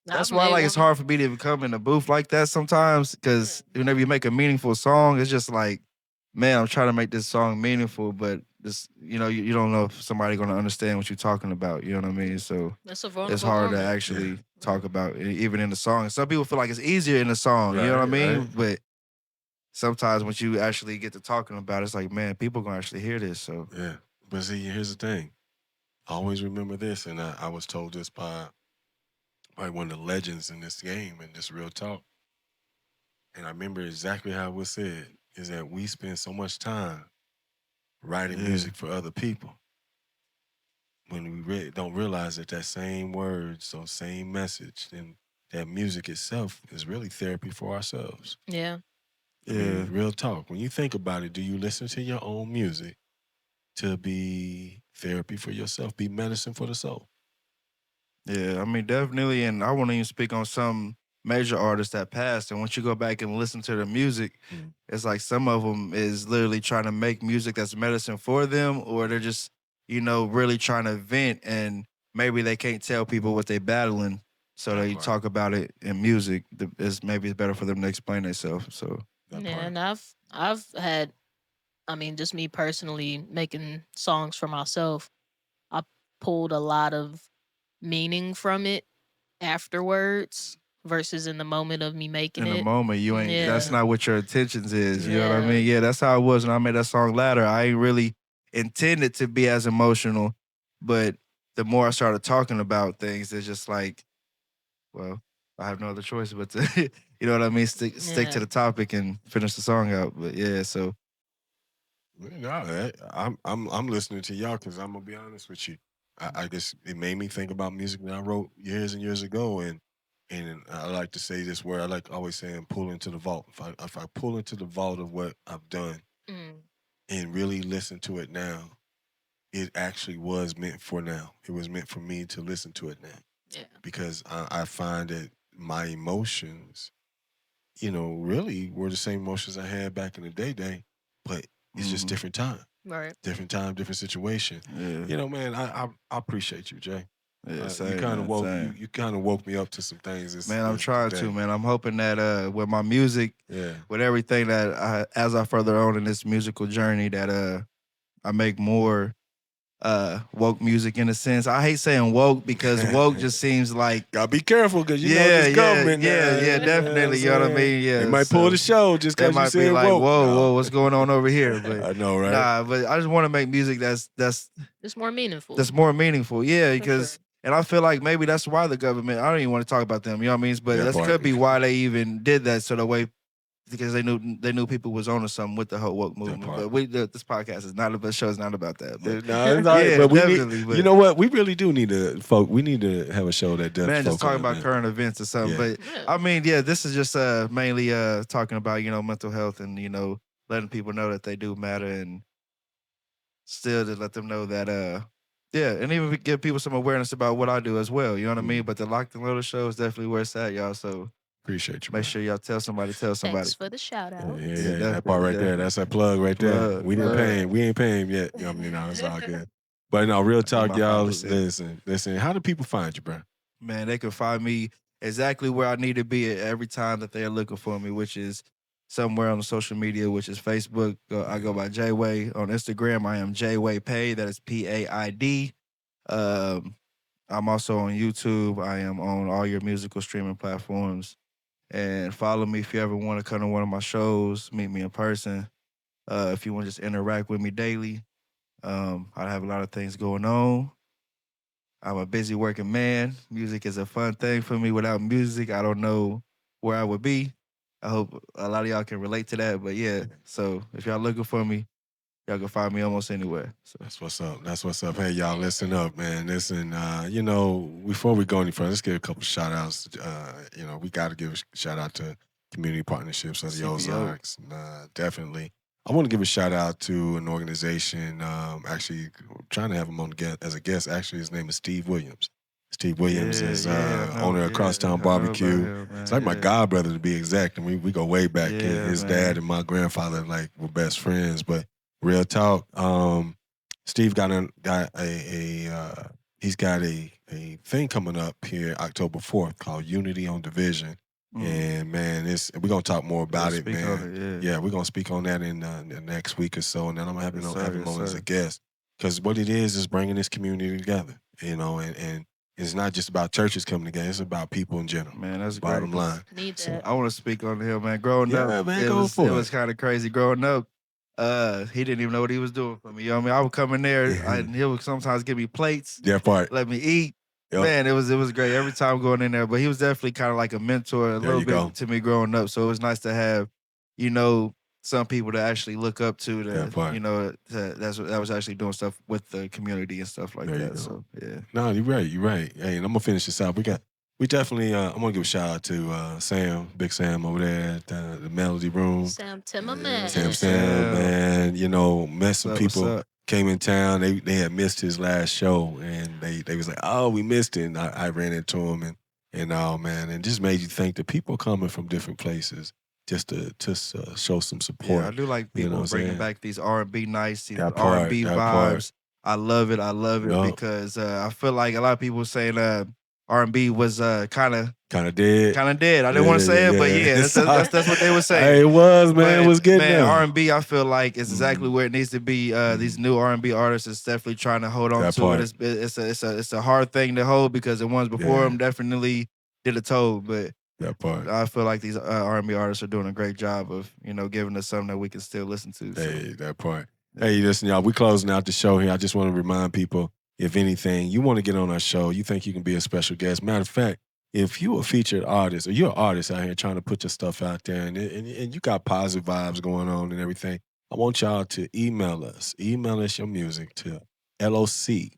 that's I've why made like it's one. hard for me to even come in the booth like that sometimes, because whenever you make a meaningful song, it's just like, man, I'm trying to make this song meaningful, but this, you don't know if somebody's gonna understand what you're talking about. You know what I mean? So That's a it's vulnerable hard to moment. actually talk about even in the song. Some people feel like it's easier in the song. You know what I mean? Right. But sometimes when you actually get to talking about it, it's like, man, people gonna actually hear this. So Yeah. But see, here's the thing. Always remember this, and I was told this by one of the legends in this game and this real talk. And I remember exactly how it was said, is that we spend so much time writing music for other people when we don't realize that that same words, so same message, and that music itself is really therapy for ourselves. Yeah. I mean, real talk. When you think about it, do you listen to your own music to be therapy for yourself, be medicine for the soul? yeah, I mean, definitely. And I want to even speak on some major artists that passed. And once you go back and listen to the music, it's like some of them is literally trying to make music that's medicine for them, or they're just, really trying to vent, and maybe they can't tell people what they're battling. So they talk about it in music. Maybe it's better for them to explain themselves. So Yeah, and I've had, I mean, just me personally making songs for myself. I pulled a lot of meaning from it afterwards versus in the moment of me making in the it. moment, you ain't. That's Yeah. not what your intentions is. You know what I Yeah. mean? Yeah, that's how it was when I made that song Ladder. I ain't really intended to be as emotional, but the more I started talking about things, it's just like, well, I have no other choice but to, you know what I mean? Stick to the topic and finish the song out. But yeah, so No, I'm listening to y'all because I'm gonna be honest with you. I guess it made me think about music that I wrote years and years ago, and I like to say this word. I like always saying pull into the vault. If I pull into the vault of what I've done and really listen to it now, it actually was meant for now. It was meant for me to listen to it now. Yeah. Because I find that my emotions, really were the same emotions I had back in the day, but it's just different time. Right. Different time, different situation. yeah, Man, I appreciate you, Jay. yeah, You same, kind of man, woke same. you kind of woke me up to some things. Man, I'm trying today. to, man. I'm hoping that with my music, Yeah. with everything that as I further on in this musical journey, that I make more woke music in a sense. I hate saying woke because woke just seems like Gotta be careful because you know this government now. yeah, definitely. You know what I mean? Yeah, They might pull the show just they because you might be said like, woke. whoa, what's going on over here? But I know, right? nah, but I just want to make music that's It's more meaningful. more meaningful. Yeah, because sure. and I feel like maybe that's why the government. I don't even want to talk about them. You know what I mean? But That that part. could be why they even did that, so the way. Because they knew people was on to something with the whole woke movement. part. But this podcast is not about show is not about that. But No, it's all right, yeah, but we definitely. need, but, you know what? We really do need to we need to have a show that does man, just focus talking on about that. current events or something. Yeah. But I mean, yeah, this is just mainly talking about mental health and letting people know that they do matter, and still to let them know that yeah, and even give people some awareness about what I do as well. You know what I mean? But the Locked and Loaded show is definitely where it's at, y'all. So Appreciate you. make sure y'all tell somebody. Thanks for the shout out. Yeah, that definitely, part right there. That's that plug right there. Plug, We didn't plug. pay him. We ain't paying him yet. You know what I mean? No, it's all good. But no, real talk, my y'all. 5%. Listen. How do people find you, bro? Man, they can find me exactly where I need to be at every time that they're looking for me, which is somewhere on the social media, which is Facebook. I go by JayWay. On Instagram, I am JayWay Pay. That is PAID. I'm also on YouTube. I am on all your musical streaming platforms. And follow me if you ever want to come to one of my shows, meet me in person. If you want to just interact with me daily, I have a lot of things going on. I'm a busy working man. Music is a fun thing for me. Without music, I don't know where I would be. I hope a lot of y'all can relate to that. But yeah, so if y'all looking for me, y'all can find me almost anywhere. So That's what's up. That's what's up. Hey, y'all, listen up, man. Listen, before we go any further, let's give a couple shout outs. We got to give a shout out to community partnerships of the CPO. Ozarks. Definitely. I want to give a shout out to an organization. Actually, trying to have him on as a guest. Actually, his name is Steve Williams. Steve Williams is owner of Crosstown Barbecue. It's like my god brother to be exact, and we go way back. His dad and my grandfather like were best friends. But real talk, Steve he's got a thing coming up here October 4th called Unity on Division. And man, we're gonna talk more about it, man. We're gonna speak on that in the next week or so, and then I'm gonna have him on as a guest. Because what it is bringing this community together, and it's not just about churches coming together; it's about people in general. Man, that's bottom great. line. Need So, that. I want to speak on him, man. Growing up, man, it go for it. was kind of crazy. Growing up, he didn't even know what he was doing for me. You know what I mean? I would come in there, and he would sometimes give me plates, let me eat. Yep. Man, it was great every time going in there. But he was definitely kind of like a mentor a little bit to me growing up. So it was nice to have, some people to actually look up to that was actually doing stuff with the community and stuff like that. So yeah. No, you're right. Hey, and I'm gonna finish this out. We definitely I'm gonna give a shout out to Sam, Big Sam over there at the Melody Room. Sam Timmerman. Sam, man. Met some people. Came in town, they had missed his last show, and they was like, oh, we missed it. And I ran into him, and man, and just made you think that people coming from different places just to show some support. Yeah, I do like people bringing back these R&B nights, these R&B vibes. I love it because I feel like a lot of people saying R&B was kind of dead. I didn't want to say it, but that's what they were saying. Hey, it was, man. It was getting there. R&B, I feel like it's exactly where it needs to be. These new R&B artists is definitely trying to hold on to it. It's a hard thing to hold because the ones before them definitely did a toe, but that part. I feel like these R&B artists are doing a great job of giving us something that we can still listen to. Hey, that part. Hey, listen, y'all. We closing out the show here. I just want to remind people. If anything, you want to get on our show, you think you can be a special guest. Matter of fact, if you're a featured artist or you're an artist out here trying to put your stuff out there and you got positive vibes going on and everything, I want y'all to email us. Email us your music to LOCKNE.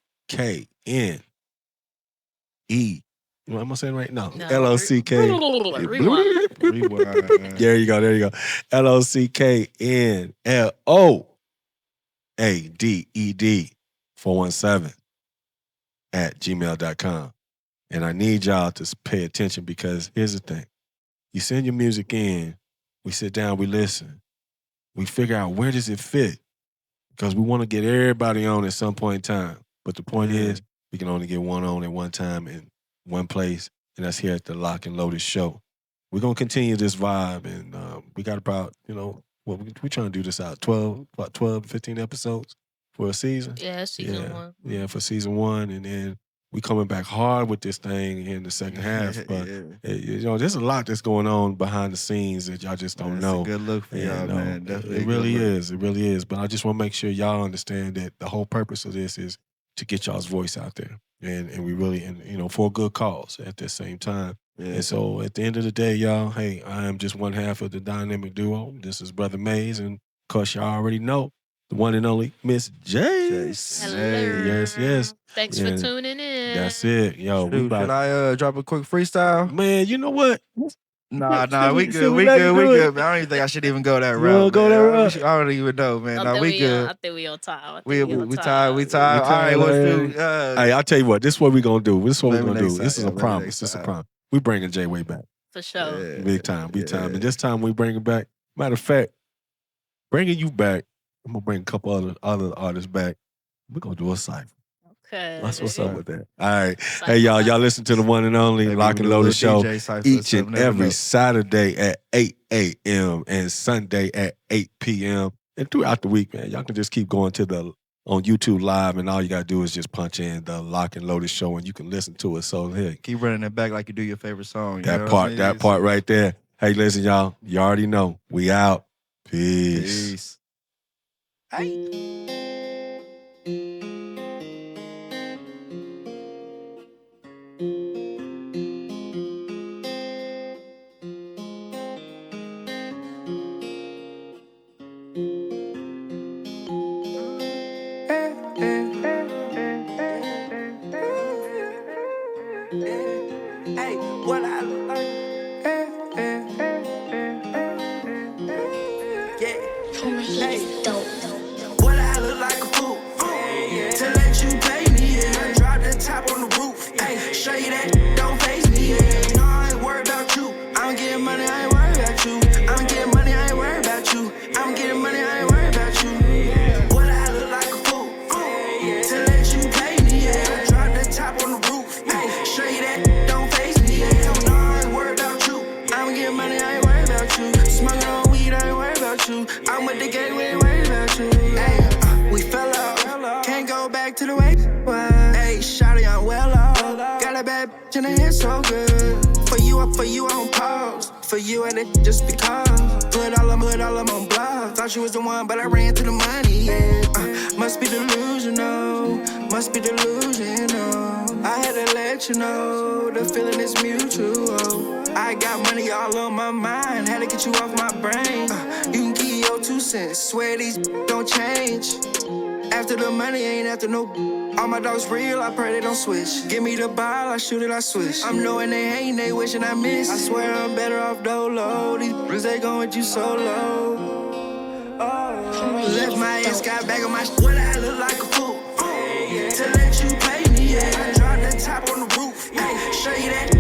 What am I saying right now? No. LOCK. Rewind. There you go. LOCKNLOADED 417@gmail.com. And I need y'all to pay attention because here's the thing. You send your music in, we sit down, we listen. We figure out where does it fit because we want to get everybody on at some point in time. But the point is we can only get one on at one time in one place, and that's here at the Lock and Loaded Show. We're going to continue this vibe, and we got about, we're trying to do this out 12, 15 episodes for a season. Yeah, season one. Yeah, for season one, and then we coming back hard with this thing in the second half. But there's a lot that's going on behind the scenes that y'all just don't know. It's a good look for y'all, man. Definitely it really is. It really is. But I just want to make sure y'all understand that the whole purpose of this is to get y'all's voice out there, and we really for a good cause at the same time. Yeah. And so at the end of the day, y'all, hey, I am just one half of the dynamic duo. This is Brother Mays, and of course y'all already know. The one and only Miss Jayce. Hello. Yes. Thanks for tuning in. That's it. Yo, should I drop a quick freestyle? Man, you know what? Nah, we good. We good. Man, I don't even think I should even go that route. Go that route? I don't even know, man. Nah, we good. I think we on time. We tied. All right, let's do. Hey, I'll tell you what. This is what we're going to do. This is a promise. This is a promise. We bringing JayWay back. For sure. Yeah, big time. And this time we bring it back. Matter of fact, bringing you back, I'm going to bring a couple other artists back. We're going to do a cypher. Okay. That's what's up with that. All right. Hey, y'all listen to the one and only Lock and Loaded Show each and every Saturday at 8 a.m. and Sunday at 8 p.m. And throughout the week, man, y'all can just keep going to on YouTube Live, and all you got to do is just punch in the Lock and Loaded Show, and you can listen to it. So, hey. Keep running it back like you do your favorite song. That part right there. Hey, listen, y'all. You already know. We out. Peace. Hey. What I look like a fool to let you pay me, yeah. Drop the top on the roof, hey, show you that don't face me, yeah. No, I ain't worried about you. I'm getting money, I ain't worried about you. I'm getting money, I ain't worried about you. I'm getting money, I ain't worried about you. What I look like a fool to let you pay me, yeah. Drop the top on the roof, hey, show you that don't face me, yeah. No, I ain't worried about you. I'm getting money, I ain't worried about you. Smoking on weed, I ain't worried about you. I'm with the gang, we ain't worried about you. Hey, we fell off, can't go back to the way. Hey, shawty, I'm well off. Got a bad bitch in the head so good. For you, I on pause. For you, I did just because. Put all them on block. Thought you was the one, but I ran to the money, yeah. Must be delusional, must be delusional. I had to let you know, the feeling is mutual. I got money all on my mind, had to get you off my brain. You can keep your 2 cents, swear these don't change. After the money, ain't after no. All my dogs real, I pray they don't switch. Give me the ball, I shoot it, I switch. I'm knowing they hating, they wishing I miss. I swear I'm better off dolo. These bitches, they going with you solo. Oh, left my ass, got back on my what I look like a fool to let you pay me, yeah. Drop the top on the roof, hey, show you that